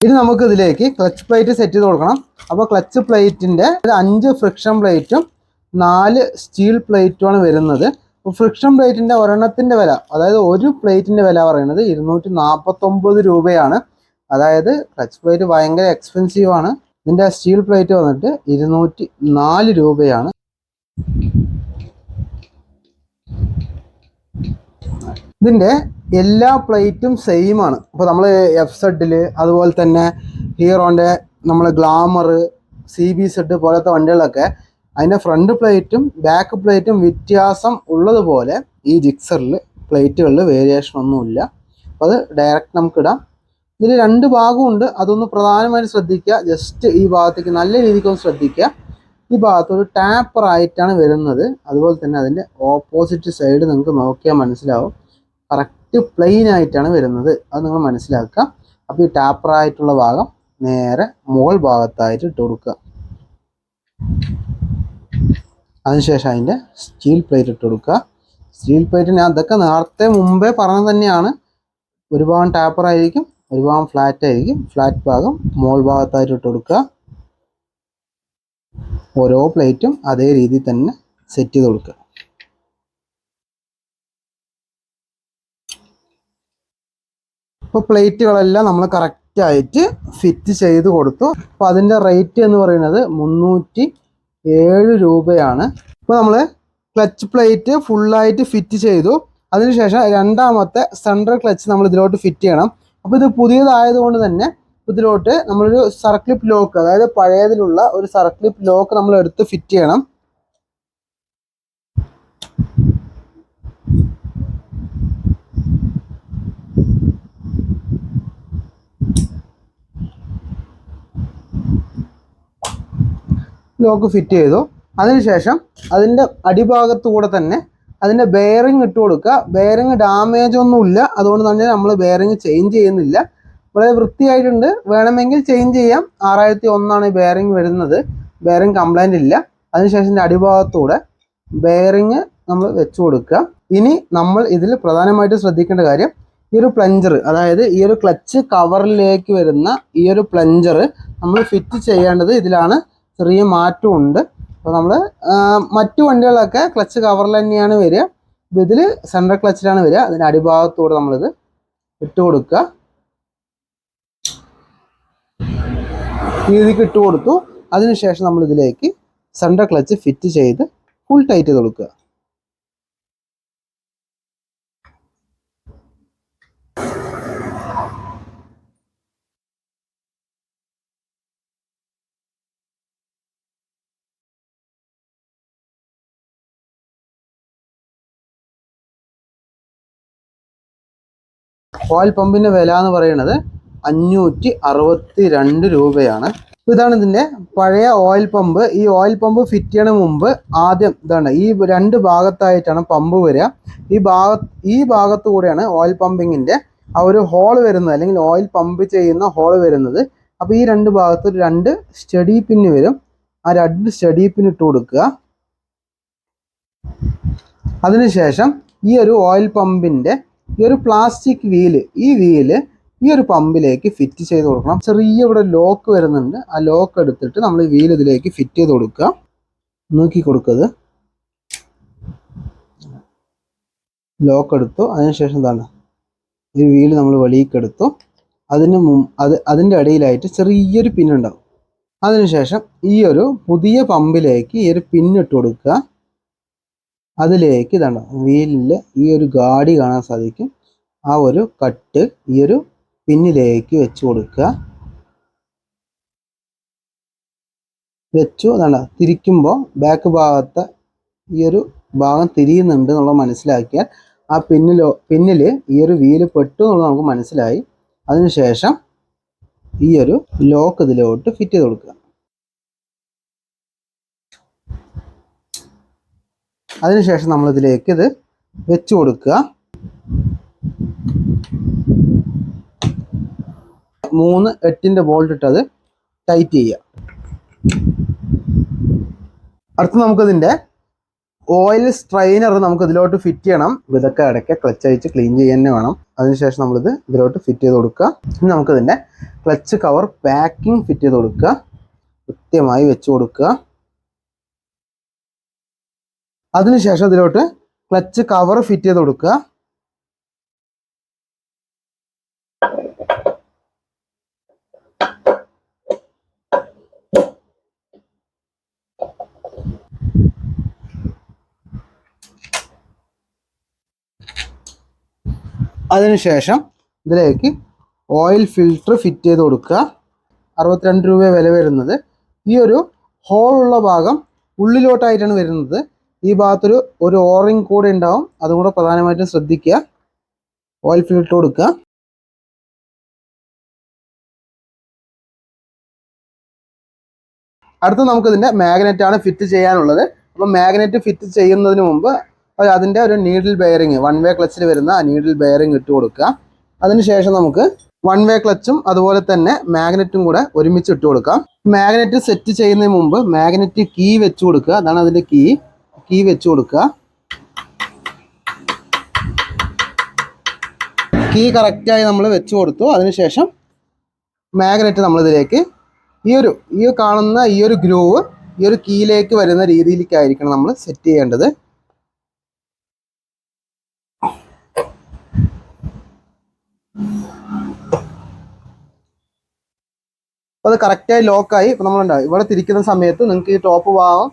ഇനി നമുക്ക് ഇതിലേക്ക് ക്ലച്ച് പ്ലേറ്റ് സെറ്റ് ചെയ്ത് കൊടുക്കണം. അപ്പോൾ ക്ലച്ച് പ്ലേറ്റിൻ്റെ 5 ഫ്രിക്ഷൻ പ്ലേറ്റും 4 സ്റ്റീൽ പ്ലേറ്റുമാണ് വരുന്നത്. അപ്പോൾ ഫ്രിക്ഷൻ പ്ലേറ്റിൻ്റെ ഒരെണ്ണത്തിൻ്റെ വില, അതായത് ഒരു പ്ലേറ്റിൻ്റെ വില പറയുന്നത് 249 രൂപയാണ്. അതായത് ക്ലച്ച് പ്ലേറ്റ് ഭയങ്കര എക്സ്പെൻസീവ് ആണ്. ഇതിൻ്റെ സ്റ്റീൽ പ്ലേറ്റ് വന്നിട്ട് 204 രൂപയാണ്. ഇതിൻ്റെ എല്ലാ പ്ലേറ്റും സെയിം ആണ്. അപ്പോൾ നമ്മൾ FZ അതുപോലെ തന്നെ ഹീറോൻ്റെ നമ്മൾ ഗ്ലാമർ CBZ പോലത്തെ വണ്ടികളൊക്കെ അതിൻ്റെ ഫ്രണ്ട് പ്ലേറ്റും ബാക്ക് പ്ലേറ്റും വ്യത്യാസം ഉള്ളതുപോലെ ഈ ജിക്സറിൽ പ്ലേറ്റുകളിൽ വേരിയേഷൻ ഒന്നുമില്ല. അപ്പോൾ അത് ഡയറക്റ്റ് നമുക്ക് ഇടാം. ഇതിൽ 2 ഭാഗമുണ്ട്, അതൊന്ന് പ്രധാനമായിട്ട് ശ്രദ്ധിക്കുക. ജസ്റ്റ് ഈ ഭാഗത്തേക്ക് നല്ല രീതിക്കൊന്ന് ശ്രദ്ധിക്കുക. ഈ ഭാഗത്ത് ഒരു ടാപ്പർ ആയിട്ടാണ് വരുന്നത്. അതുപോലെ തന്നെ അതിൻ്റെ ഓപ്പോസിറ്റ് സൈഡ് നിങ്ങൾക്ക് നോക്കിയാൽ മനസ്സിലാവും, കറക്റ്റ് പ്ലെയിൻ ആയിട്ടാണ് വരുന്നത്. അത് നിങ്ങൾ മനസ്സിലാക്കുക. അപ്പോൾ ഈ ടാപ്പർ ആയിട്ടുള്ള ഭാഗം നേരെ മുകൾ ഭാഗത്തായിട്ട് ഇട്ട് കൊടുക്കുക. അതിനുശേഷം അതിൻ്റെ സ്റ്റീൽ പ്ലേറ്റ് ഇട്ട് കൊടുക്കുക. സ്റ്റീൽ പ്ലേറ്റ് ഞാൻ അതൊക്കെ നേരത്തെ മുമ്പേ പറഞ്ഞത് തന്നെയാണ്. ഒരു ഭാഗം ടാപ്പർ ആയിരിക്കും, ഒരു ഭാഗം ഫ്ലാറ്റ് ആയിരിക്കും. ഫ്ലാറ്റ് ഭാഗം മുകൾ ഭാഗത്തായിട്ട് ഇട്ട് കൊടുക്കുക. ഓരോ പ്ലേറ്റും അതേ രീതിയിൽ തന്നെ സെറ്റ് ചെയ്ത് കൊടുക്കുക. ഇപ്പോൾ പ്ലേറ്റുകളെല്ലാം നമ്മൾ കറക്റ്റായിട്ട് ഫിറ്റ് ചെയ്ത് കൊടുത്തു. അപ്പോൾ അതിൻ്റെ റേറ്റ് എന്ന് പറയുന്നത് 307 രൂപയാണ്. ഇപ്പോൾ നമ്മൾ ക്ലച്ച് പ്ലേറ്റ് ഫുള്ളായിട്ട് ഫിറ്റ് ചെയ്തു. അതിനുശേഷം രണ്ടാമത്തെ സെൻട്രൽ ക്ലച്ച് നമ്മൾ ഇതിലോട്ട് ഫിറ്റ് ചെയ്യണം. അപ്പോൾ ഇത് പുതിയതായതുകൊണ്ട് തന്നെ ഇതിലോട്ട് നമ്മളൊരു സർക്ലിപ്പ് ലോക്ക്, അതായത് പഴയതിലുള്ള ഒരു സർക്ലിപ്പ് ലോക്ക് നമ്മൾ എടുത്ത് ഫിറ്റ് ചെയ്യണം. ലോക്ക് ഫിറ്റ് ചെയ്തു. അതിനുശേഷം അതിൻ്റെ അടിഭാഗത്തു കൂടെ തന്നെ അതിൻ്റെ ബെയറിംഗ് ഇട്ട് കൊടുക്കുക. ബെയറിംഗ് ഡാമേജ് ഒന്നുമില്ല, അതുകൊണ്ട് തന്നെ നമ്മൾ ബെയറിംഗ് ചേഞ്ച് ചെയ്യുന്നില്ല. വളരെ വൃത്തിയായിട്ടുണ്ട്. വേണമെങ്കിൽ ചേഞ്ച് ചെയ്യാം. 6001 ബെയറിംഗ് വരുന്നത്. ബെയറിംഗ് കംപ്ലൈൻ്റ് ഇല്ല. അതിനുശേഷം അടിഭാഗത്തൂടെ ബെയറിംഗ് നമ്മൾ വെച്ച് കൊടുക്കുക. ഇനി നമ്മൾ ഇതിൽ പ്രധാനമായിട്ട് ശ്രദ്ധിക്കേണ്ട കാര്യം, ഈ ഒരു പ്ലഞ്ചർ, അതായത് ഈ ഒരു ക്ലച്ച് കവറിലേക്ക് വരുന്ന ഈ ഒരു പ്ലഞ്ചർ നമ്മൾ ഫിറ്റ് ചെയ്യേണ്ടത് ഇതിലാണ്. ചെറിയ മാറ്റമുണ്ട്. അപ്പോൾ നമ്മൾ മറ്റു വണ്ടികളൊക്കെ ക്ലച്ച് കവറിൽ തന്നെയാണ് വരിക. അപ്പോൾ ഇതിൽ സെൻട്രൽ ക്ലച്ചിലാണ് വരിക. അതിൻ്റെ അടിഭാഗത്തൂടെ നമ്മളിത് ഇട്ട് കൊടുക്കുക. രീതിക്ക് ഇട്ട് കൊടുത്തു. അതിനുശേഷം നമ്മൾ ഇതിലേക്ക് സെൻട്രൽ ക്ലച്ച് ഫിറ്റ് ചെയ്ത് ഫുൾ ടൈറ്റ് ചെയ്ത് കൊടുക്കുക. ഓയിൽ പമ്പിൻ്റെ വില എന്ന് പറയുന്നത് 562 രൂപയാണ്. ഇതാണ് ഇതിൻ്റെ പഴയ ഓയിൽ പമ്പ്. ഈ ഓയിൽ പമ്പ് ഫിറ്റ് ചെയ്യണ മുമ്പ് ആദ്യം ഇതാണ്, ഈ രണ്ട് ഭാഗത്തായിട്ടാണ് പമ്പ് വരിക. ഈ ഭാഗത്തു കൂടെയാണ് ഓയിൽ പമ്പിങ്ങിൻ്റെ ആ ഒരു ഹോൾ വരുന്നത്, അല്ലെങ്കിൽ ഓയിൽ പമ്പ് ചെയ്യുന്ന ഹോൾ വരുന്നത്. അപ്പോൾ ഈ രണ്ട് ഭാഗത്ത് 2 സ്റ്റഡി പിന്ന് വരും. ആ 2 സ്റ്റഡി പിൻ ഇട്ട് കൊടുക്കുക. അതിനുശേഷം ഈ ഒരു ഓയിൽ പമ്പിൻ്റെ ഈ ഒരു പ്ലാസ്റ്റിക് വീല്, ഈ ഒരു പമ്പിലേക്ക് ഫിറ്റ് ചെയ്ത് കൊടുക്കണം. ചെറിയ ഇവിടെ ലോക്ക് വരുന്നുണ്ട്. ആ ലോക്ക് എടുത്തിട്ട് നമ്മൾ ഈ വീൽ ഇതിലേക്ക് ഫിറ്റ് ചെയ്ത് കൊടുക്കുക. നോക്കി കൊടുക്കുന്നത് ലോക്ക് എടുത്തു. അതിനുശേഷം എന്താണ്, ഈ വീല് നമ്മൾ വെളിയിലേക്ക് എടുത്തു. അതിൻ്റെ ഇടയിലായിട്ട് ചെറിയൊരു പിന്നുണ്ടാവും. അതിനുശേഷം ഈ ഒരു പുതിയ പമ്പിലേക്ക് ഈ ഒരു പിന്നിട്ട് കൊടുക്കുക. അതിലേക്ക് ഇതാണ് വീലിൽ ഈ ഒരു ഗാഡി കാണാൻ സാധിക്കും. ആ ഒരു കട്ട് ഈ ഒരു പിന്നിലേക്ക് വെച്ച് കൊടുക്കുക. വെച്ചു അതാണ് തിരിക്കുമ്പോൾ ബാക്ക് ഭാഗത്ത് ഈ ഒരു ഭാഗം തിരിയുന്നുണ്ട് എന്നുള്ളത് മനസ്സിലാക്കിയാൽ ആ പിന്നിൽ ഈ ഒരു വീല് പെട്ടു എന്നുള്ളത് നമുക്ക് മനസ്സിലായി. അതിനുശേഷം ഈ ഒരു ലോക്ക് ഇതിലോട്ട് ഫിറ്റ് ചെയ്ത് കൊടുക്കുക. അതിനുശേഷം നമ്മൾ ഇതിലേക്ക് ഇത് വെച്ച് കൊടുക്കുക. 3 8-ന്റെ ബോൾട്ട് ഇട്ട് അത് ടൈറ്റ് ചെയ്യുക. അടുത്ത് നമുക്കിതിൻ്റെ ഓയിൽ സ്ട്രെയിനർ നമുക്ക് ഇതിലോട്ട് ഫിറ്റ് ചെയ്യണം. ഇതൊക്കെ ഇടയ്ക്ക് ക്ലച്ച് അഴിച്ച് ക്ലീൻ ചെയ്യാൻ തന്നെ വേണം. അതിനുശേഷം നമ്മളിത് ഇതിലോട്ട് ഫിറ്റ് ചെയ്ത് കൊടുക്കുക. ഇനി നമുക്കിതിൻ്റെ ക്ലച്ച് കവർ പാക്കിംഗ് ഫിറ്റ് ചെയ്ത് കൊടുക്കുക. കൃത്യമായി വെച്ച് കൊടുക്കുക. അതിനുശേഷം ഇതിലോട്ട് ക്ലച്ച് കവർ ഫിറ്റ് ചെയ്ത് കൊടുക്കുക. അതിനുശേഷം ഇതിലേക്ക് ഓയിൽ ഫിൽറ്റർ ഫിറ്റ് ചെയ്ത് കൊടുക്കുക. 62 രൂപ വില വരുന്നത്. ഈ ഒരു ഹോളുള്ള ഭാഗം ഉള്ളിലോട്ടായിട്ടാണ് വരുന്നത്. ഈ ഭാഗത്തൊരു ഓറിങ് കൂടെ ഉണ്ടാവും. അതും കൂടെ പ്രധാനമായിട്ടും ശ്രദ്ധിക്കുക. ഓയിൽ ഫിൽറ്റർ കൊടുക്കുക. അടുത്ത് നമുക്കിതിൻ്റെ മാഗ്നറ്റാണ് ഫിറ്റ് ചെയ്യാനുള്ളത്. അപ്പോൾ മാഗ്നറ്റ് ഫിറ്റ് ചെയ്യുന്നതിന് മുമ്പ് അതിൻ്റെ ഒരു നീഡിൽ ബെയറിങ് 1 വേ ക്ലച്ചിൽ വരുന്ന ആ നീഡിൽ ബെയറിങ് ഇട്ട് കൊടുക്കുക. അതിനുശേഷം നമുക്ക് 1 വേ ക്ലച്ചും അതുപോലെ തന്നെ മാഗ്നറ്റും കൂടെ ഒരുമിച്ച് ഇട്ട് കൊടുക്കാം. മാഗ്നറ്റ് സെറ്റ് ചെയ്യുന്നതിന് മുമ്പ് മാഗ്നറ്റ് കീ വെച്ച് കൊടുക്കുക. അതാണ് അതിൻ്റെ കീ വെച്ച് കൊടുക്കുക. കീ കറക്റ്റായി നമ്മൾ വെച്ച് കൊടുത്തു. അതിനുശേഷം മാഗ്നറ്റ് നമ്മളിതിലേക്ക് ഈ കാണുന്ന ഈ ഒരു ഗ്രൂവ് ഈ ഒരു കീയിലേക്ക് വരുന്ന രീതിയിലേക്കായിരിക്കണം നമ്മൾ സെറ്റ് ചെയ്യേണ്ടത്. അപ്പോൾ അത് കറക്റ്റായി ലോക്കായി. ഇപ്പോൾ നമ്മളുണ്ടാവും ഇവിടെ തിരിക്കുന്ന സമയത്ത് നിങ്ങൾക്ക് ഈ ടോപ്പ് ഭാഗം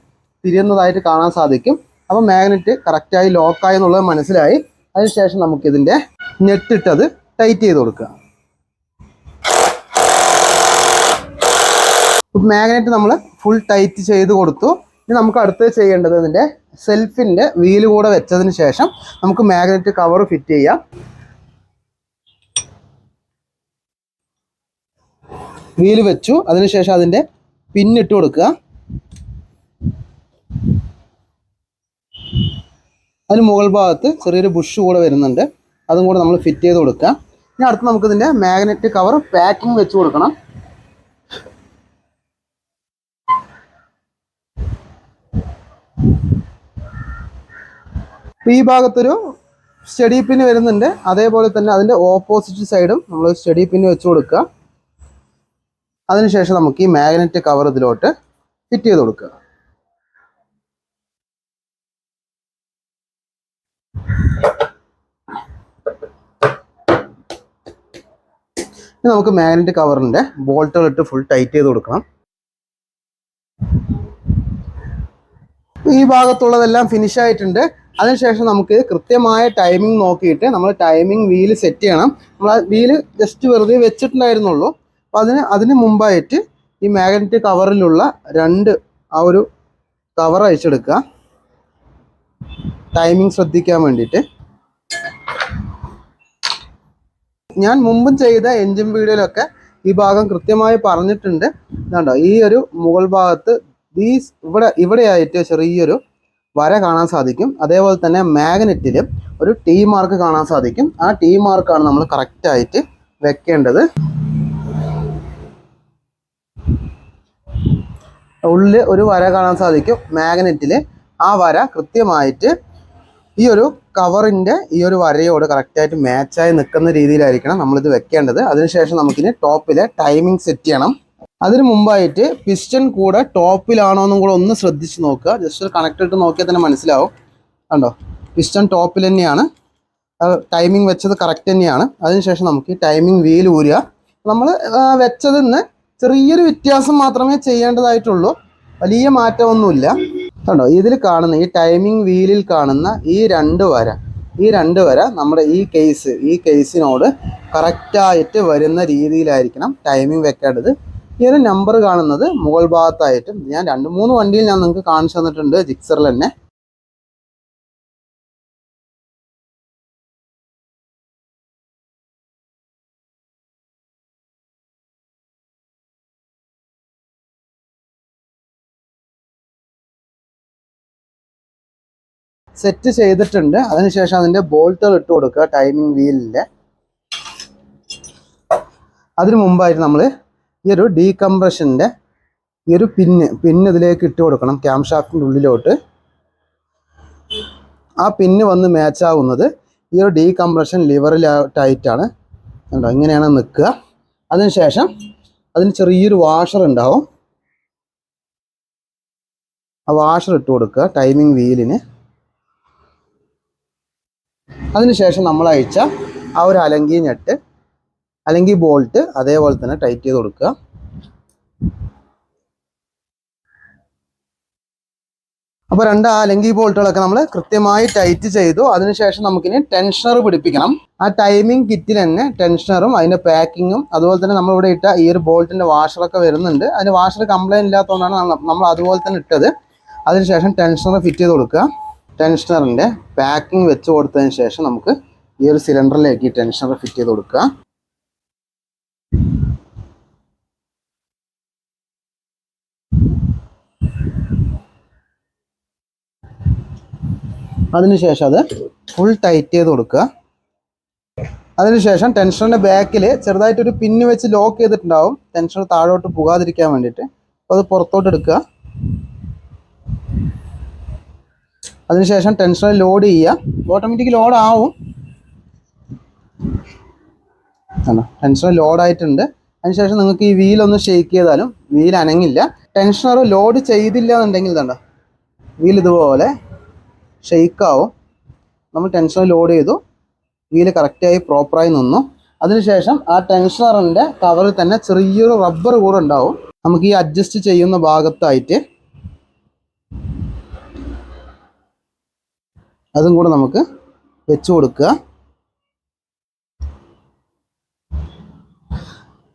തിരിയുന്നതായിട്ട് കാണാൻ സാധിക്കും. അപ്പോൾ മാഗ്നറ്റ് കറക്റ്റായി ലോക്കായി എന്നുള്ളത് മനസ്സിലായി. അതിനുശേഷം നമുക്കിതിൻ്റെ നെറ്റിട്ടത് ടൈറ്റ് ചെയ്ത് കൊടുക്കുക. മാഗ്നറ്റ് നമ്മൾ ഫുൾ ടൈറ്റ് ചെയ്ത് കൊടുത്തു. ഇനി നമുക്ക് അടുത്ത് ചെയ്യേണ്ടത് ഇതിൻ്റെ സെൽഫിൻ്റെ വീല് കൂടെ വെച്ചതിന് ശേഷം നമുക്ക് മാഗ്നറ്റ് കവർ ഫിറ്റ് ചെയ്യാം. വീല് വെച്ചു. അതിനുശേഷം അതിൻ്റെ പിന്നിട്ട് കൊടുക്കുക. അതിന് മുകൾ ഭാഗത്ത് ചെറിയൊരു ബുഷ് കൂടെ വരുന്നുണ്ട്. അതും കൂടെ നമ്മൾ ഫിറ്റ് ചെയ്ത് കൊടുക്കുക. ഇനി അടുത്ത് നമുക്ക് ഇതിൻ്റെ മാഗ്നറ്റ് കവർ പാക്കിംഗ് വെച്ച് കൊടുക്കണം. ഈ ഭാഗത്തൊരു സ്റ്റഡി പിന്ന് വരുന്നുണ്ട്. അതേപോലെ തന്നെ അതിൻ്റെ ഓപ്പോസിറ്റ് സൈഡും നമ്മൾ സ്റ്റഡി പിന്ന് വെച്ച് കൊടുക്കുക. അതിനുശേഷം നമുക്ക് ഈ മാഗ്നറ്റ് കവർ ഇതിലോട്ട് ഫിറ്റ് ചെയ്ത് കൊടുക്കുക. ഇനി നമുക്ക് മാഗ്നറ്റ് കവറിൻ്റെ ബോൾട്ടുകൾ ഇട്ട് ഫുൾ ടൈറ്റ് ചെയ്ത് കൊടുക്കണം. ഈ ഭാഗത്തുള്ളതെല്ലാം ഫിനിഷ് ആയിട്ടുണ്ട്. അതിനുശേഷം നമുക്ക് കൃത്യമായ ടൈമിംഗ് നോക്കിയിട്ട് നമ്മൾ ടൈമിംഗ് വീല് സെറ്റ് ചെയ്യണം. നമ്മൾ ആ വീല് ജസ്റ്റ് വെറുതെ വെച്ചിട്ടുണ്ടായിരുന്നുള്ളൂ. അപ്പോൾ അതിന് മുമ്പായിട്ട് ഈ മാഗ്നറ്റ് കവറിലുള്ള ആ ഒരു കവർ അഴിച്ചെടുക്കുക, ടൈമിംഗ് ശ്രദ്ധിക്കാൻ വേണ്ടിയിട്ട്. ഞാൻ മുമ്പും ചെയ്ത എൻജിൻ വീഡിയോയിലൊക്കെ ഈ ഭാഗം കൃത്യമായി പറഞ്ഞിട്ടുണ്ട്. കണ്ടോ, ഈ ഒരു മുകൾ ഭാഗത്ത് ഇവിടെയായിട്ട് ചെറിയൊരു വര കാണാൻ സാധിക്കും. അതേപോലെ തന്നെ മാഗ്നറ്റിൽ ഒരു ടി മാർക്ക് കാണാൻ സാധിക്കും. ആ ടി മാർക്കാണ് നമ്മൾ കറക്റ്റായിട്ട് വെക്കേണ്ടത്. ഉള്ളിൽ ഒരു വര കാണാൻ സാധിക്കും മാഗ്നറ്റിൽ. ആ വര കൃത്യമായിട്ട് ഈ ഒരു കവറിൻ്റെ ഈ ഒരു വരയോട് കറക്റ്റായിട്ട് മാച്ചായി നിൽക്കുന്ന രീതിയിലായിരിക്കണം നമ്മളിത് വെക്കേണ്ടത്. അതിനുശേഷം നമുക്കിനി ടോപ്പിലെ ടൈമിംഗ് സെറ്റ് ചെയ്യണം. അതിന് മുമ്പായിട്ട് പിസ്റ്റൺ കൂടെ ടോപ്പിലാണോ എന്നും കൂടെ ഒന്ന് ശ്രദ്ധിച്ച് നോക്കുക. ജസ്റ്റ് ഒരു കണക്ട് ഇട്ട് നോക്കിയാൽ തന്നെ മനസ്സിലാവും. കണ്ടോ, പിസ്റ്റൺ ടോപ്പിൽ തന്നെയാണ്, ടൈമിംഗ് വെച്ചത് കറക്റ്റ് തന്നെയാണ്. അതിനുശേഷം നമുക്ക് ഈ ടൈമിംഗ് വീൽ ഊരുക. നമ്മൾ വെച്ചതിൽ നിന്ന് ചെറിയൊരു വ്യത്യാസം മാത്രമേ ചെയ്യേണ്ടതായിട്ടുള്ളൂ, വലിയ മാറ്റമൊന്നുമില്ല. കണ്ടോ, ഇതിൽ കാണുന്ന ഈ ടൈമിംഗ് വീലിൽ കാണുന്ന ഈ രണ്ട് വര നമ്മുടെ ഈ കേസിനോട് കറക്റ്റായിട്ട് വരുന്ന രീതിയിലായിരിക്കണം ടൈമിംഗ് വെക്കേണ്ടത്. ഈ ഒരു നമ്പർ കാണുന്നത് മുകൾ ഭാഗത്തായിട്ടും ഞാൻ 2-3 വണ്ടിയിൽ ഞാൻ നിങ്ങൾക്ക് കാണിച്ചു തന്നിട്ടുണ്ട് ജിക്സറിൽ തന്നെ. സെറ്റ് ചെയ്തിട്ടുണ്ട്. അതിനുശേഷം അതിൻ്റെ ബോൾട്ടുകൾ ഇട്ട് കൊടുക്കുക ടൈമിംഗ് വീലിൻ്റെ. അതിനു മുമ്പായിട്ട് നമ്മൾ ഈ ഒരു ഡീകംപ്രഷൻ്റെ ഈ ഒരു പിന്ന് ഇതിലേക്ക് ഇട്ട് കൊടുക്കണം ക്യാം ഷാഫ്റ്റിൻ്റെ ഉള്ളിലോട്ട്. ആ പിന്ന് വന്ന് മാച്ചാവുന്നത് ഈ ഒരു ഡീകംപ്രഷൻ ലിവറിലായിട്ടാണ്. കണ്ടോ, ഇങ്ങനെയാണ് നിൽക്കുക. അതിനുശേഷം അതിന് ചെറിയൊരു വാഷർ ഉണ്ടാവും. ആ വാഷർ ഇട്ട് കൊടുക്കുക ടൈമിംഗ് വീലിന്. അതിനുശേഷം നമ്മൾ അയച്ച ആ ഒരു അലങ്കി ബോൾട്ട് അതേപോലെ തന്നെ ടൈറ്റ് ചെയ്ത് കൊടുക്കുക. അപ്പോൾ 2 അലങ്കി ബോൾട്ടുകളൊക്കെ നമ്മൾ കൃത്യമായി ടൈറ്റ് ചെയ്തു. അതിനുശേഷം നമുക്കിനി ടെൻഷനർ പിടിപ്പിക്കണം. ആ ടൈമിംഗ് കിറ്റിൽ തന്നെ ടെൻഷനറും അതിൻ്റെ പാക്കിങ്ങും അതുപോലെ തന്നെ നമ്മളിവിടെ ഇട്ട ഈ ഒരു ബോൾട്ടിൻ്റെ വാഷറൊക്കെ വരുന്നുണ്ട്. അതിന് വാഷർ കംപ്ലൈൻറ്റ് ഇല്ലാത്തതുകൊണ്ടാണ് നമ്മൾ അതുപോലെ തന്നെ ഇട്ടത്. അതിനുശേഷം ടെൻഷനർ ഫിറ്റ് ചെയ്ത് കൊടുക്കുക. ടെൻഷനറിൻ്റെ പാക്കിംഗ് വെച്ച് കൊടുത്തതിന് ശേഷം നമുക്ക് ഈ ഒരു സിലിണ്ടറിലേക്ക് ഈ ടെൻഷനർ ഫിറ്റ് ചെയ്ത് കൊടുക്കുക. അതിനുശേഷം അത് ഫുൾ ടൈറ്റ് ചെയ്ത് കൊടുക്കുക. അതിനുശേഷം ടെൻഷനറിൻ്റെ ബാക്കിൽ ചെറുതായിട്ടൊരു പിന്ന് വെച്ച് ലോക്ക് ചെയ്തിട്ടുണ്ടാവും, ടെൻഷനർ താഴോട്ട് പോകാതിരിക്കാൻ വേണ്ടിയിട്ട്. അപ്പോൾ അത് പുറത്തോട്ട് എടുക്കുക. അതിനുശേഷം ടെൻഷനർ ലോഡ് ചെയ്യുക. ഓട്ടോമാറ്റിക് ലോഡ് ആവും. ടെൻഷനർ ലോഡായിട്ടുണ്ട്. അതിനുശേഷം നിങ്ങൾക്ക് ഈ വീലൊന്ന് ഷെയ്ക്ക് ചെയ്താലും വീൽ അനങ്ങില്ല. ടെൻഷനർ ലോഡ് ചെയ്തില്ല എന്നുണ്ടെങ്കിൽ ഇതണ്ട വീൽ ഇതുപോലെ ഷെയ്ക്കാവും. നമ്മൾ ടെൻഷനർ ലോഡ് ചെയ്തു, വീല് കറക്റ്റായി പ്രോപ്പറായി നിന്നു. അതിനുശേഷം ആ ടെൻഷനറിൻ്റെ കവറിൽ തന്നെ ചെറിയൊരു റബ്ബർ കൂടെ ഉണ്ടാവും. നമുക്ക് ഈ അഡ്ജസ്റ്റ് ചെയ്യുന്ന ഭാഗത്തായിട്ട് അതും കൂടെ നമുക്ക് വെച്ച് കൊടുക്കുക.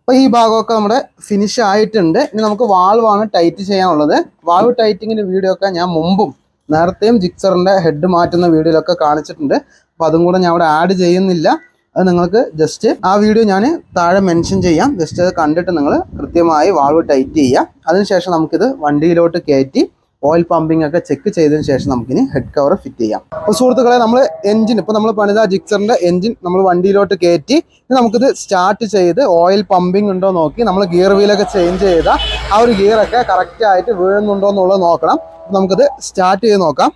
അപ്പോൾ ഈ ഭാഗമൊക്കെ നമ്മുടെ ഫിനിഷ് ആയിട്ടുണ്ട്. ഇനി നമുക്ക് വാൾവാണ് ടൈറ്റ് ചെയ്യാനുള്ളത്. വാൾവ് ടൈറ്റിങ്ങിൻ്റെ വീഡിയോ ഒക്കെ ഞാൻ മുമ്പും നേരത്തെയും ജിക്സറിൻ്റെ ഹെഡ് മാറ്റുന്ന വീഡിയോയിലൊക്കെ കാണിച്ചിട്ടുണ്ട്. അപ്പോൾ അതും കൂടെ ഞാൻ അവിടെ ആഡ് ചെയ്യുന്നില്ല. അത് നിങ്ങൾക്ക് ജസ്റ്റ് ആ വീഡിയോ ഞാൻ താഴെ മെൻഷൻ ചെയ്യാം. ജസ്റ്റ് അത് കണ്ടിട്ട് നിങ്ങൾ കൃത്യമായി വാൾവ് ടൈറ്റ് ചെയ്യുക. അതിനുശേഷം നമുക്കിത് വണ്ടിയിലോട്ട് കയറ്റി ഓയിൽ പമ്പിംഗ് ഒക്കെ ചെക്ക് ചെയ്തതിന് ശേഷം നമുക്കിനി ഹെഡ് കവർ ഫിറ്റ് ചെയ്യാം. അപ്പോൾ സുഹൃത്തുക്കളെ, നമ്മൾ എൻജിൻ ഇപ്പോൾ നമ്മൾ പണിത ജിക്സറിൻ്റെ എൻജിൻ നമ്മൾ വണ്ടിയിലോട്ട് കയറ്റി നമുക്കിത് സ്റ്റാർട്ട് ചെയ്ത് ഓയിൽ പമ്പിംഗ് ഉണ്ടോ നോക്കി നമ്മൾ ഗിയർ വീലൊക്കെ ചേഞ്ച് ചെയ്ത ആ ഒരു ഗിയറൊക്കെ കറക്റ്റായിട്ട് വീഴുന്നുണ്ടോ എന്നുള്ളത് നോക്കണം. നമുക്കിത് സ്റ്റാർട്ട് ചെയ്ത് നോക്കാം.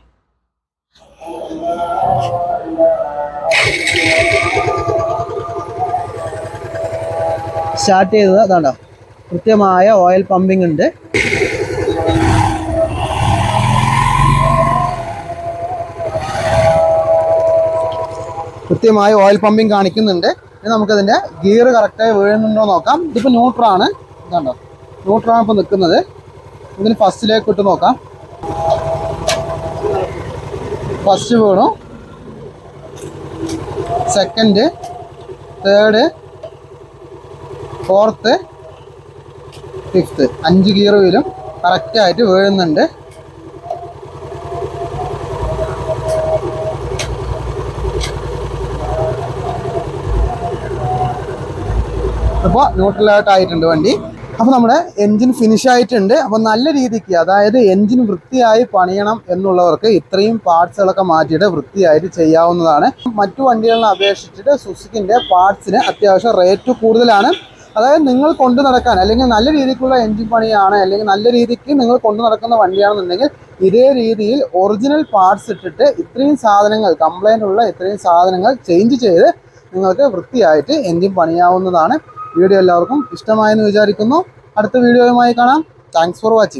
സ്റ്റാർട്ട് ചെയ്തത് അതാണ്ടോ, കൃത്യമായ ഓയിൽ പമ്പിംഗ് ഉണ്ട്. കൃത്യമായി ഓയിൽ പമ്പിംഗ് കാണിക്കുന്നുണ്ട്. ഇനി നമുക്കതിൻ്റെ ഗിയർ കറക്റ്റായി വീഴുന്നുണ്ടോ നോക്കാം. ഇതിപ്പോൾ ന്യൂട്രാണ്, ഇതാണ്ടോ ന്യൂട്രാണ് ഇപ്പോൾ നിൽക്കുന്നത്. ഇതിന് ഫസ്റ്റിലേക്ക് ഇട്ട് നോക്കാം. ഫസ്റ്റ് വീണു, second, third, fourth, fifth 5 gear വീലും കറക്റ്റായിട്ട് വീഴുന്നുണ്ട്. ഇപ്പോൾ ന്യൂട്രലായിട്ടായിട്ടുണ്ട് വണ്ടി. അപ്പോൾ നമ്മുടെ എൻജിൻ ഫിനിഷ് ആയിട്ടുണ്ട്. അപ്പോൾ നല്ല രീതിക്ക്, അതായത് എൻജിൻ വൃത്തിയായി പണിയണം എന്നുള്ളവർക്ക് ഇത്രയും പാർട്സുകളൊക്കെ മാറ്റിയിട്ട് വൃത്തിയായിട്ട് ചെയ്യാവുന്നതാണ്. മറ്റു വണ്ടികളെ അപേക്ഷിച്ചിട്ട് സുസുക്കിൻ്റെ പാർട്സിന് അത്യാവശ്യം റേറ്റ് കൂടുതലാണ്. അതായത് നിങ്ങൾ കൊണ്ടു നടക്കാൻ, അല്ലെങ്കിൽ നല്ല രീതിക്കുള്ള എൻജിൻ പണിയാണ്, അല്ലെങ്കിൽ നല്ല രീതിക്ക് നിങ്ങൾ കൊണ്ടു നടക്കുന്ന വണ്ടിയാണെന്നുണ്ടെങ്കിൽ ഇതേ രീതിയിൽ ഒറിജിനൽ പാർട്സ് ഇട്ടിട്ട് ഇത്രയും സാധനങ്ങൾ, കംപ്ലൈൻ്റ് ഉള്ള ഇത്രയും സാധനങ്ങൾ ചേഞ്ച് ചെയ്ത് നിങ്ങൾക്ക് വൃത്തിയായിട്ട് എൻജിൻ പണിയാവുന്നതാണ്. വീഡിയോ എല്ലാവർക്കും ഇഷ്ടമായെന്ന് വിചാരിക്കുന്നു. അടുത്ത വീഡിയോയുമായി കാണാം. Thanks for watching.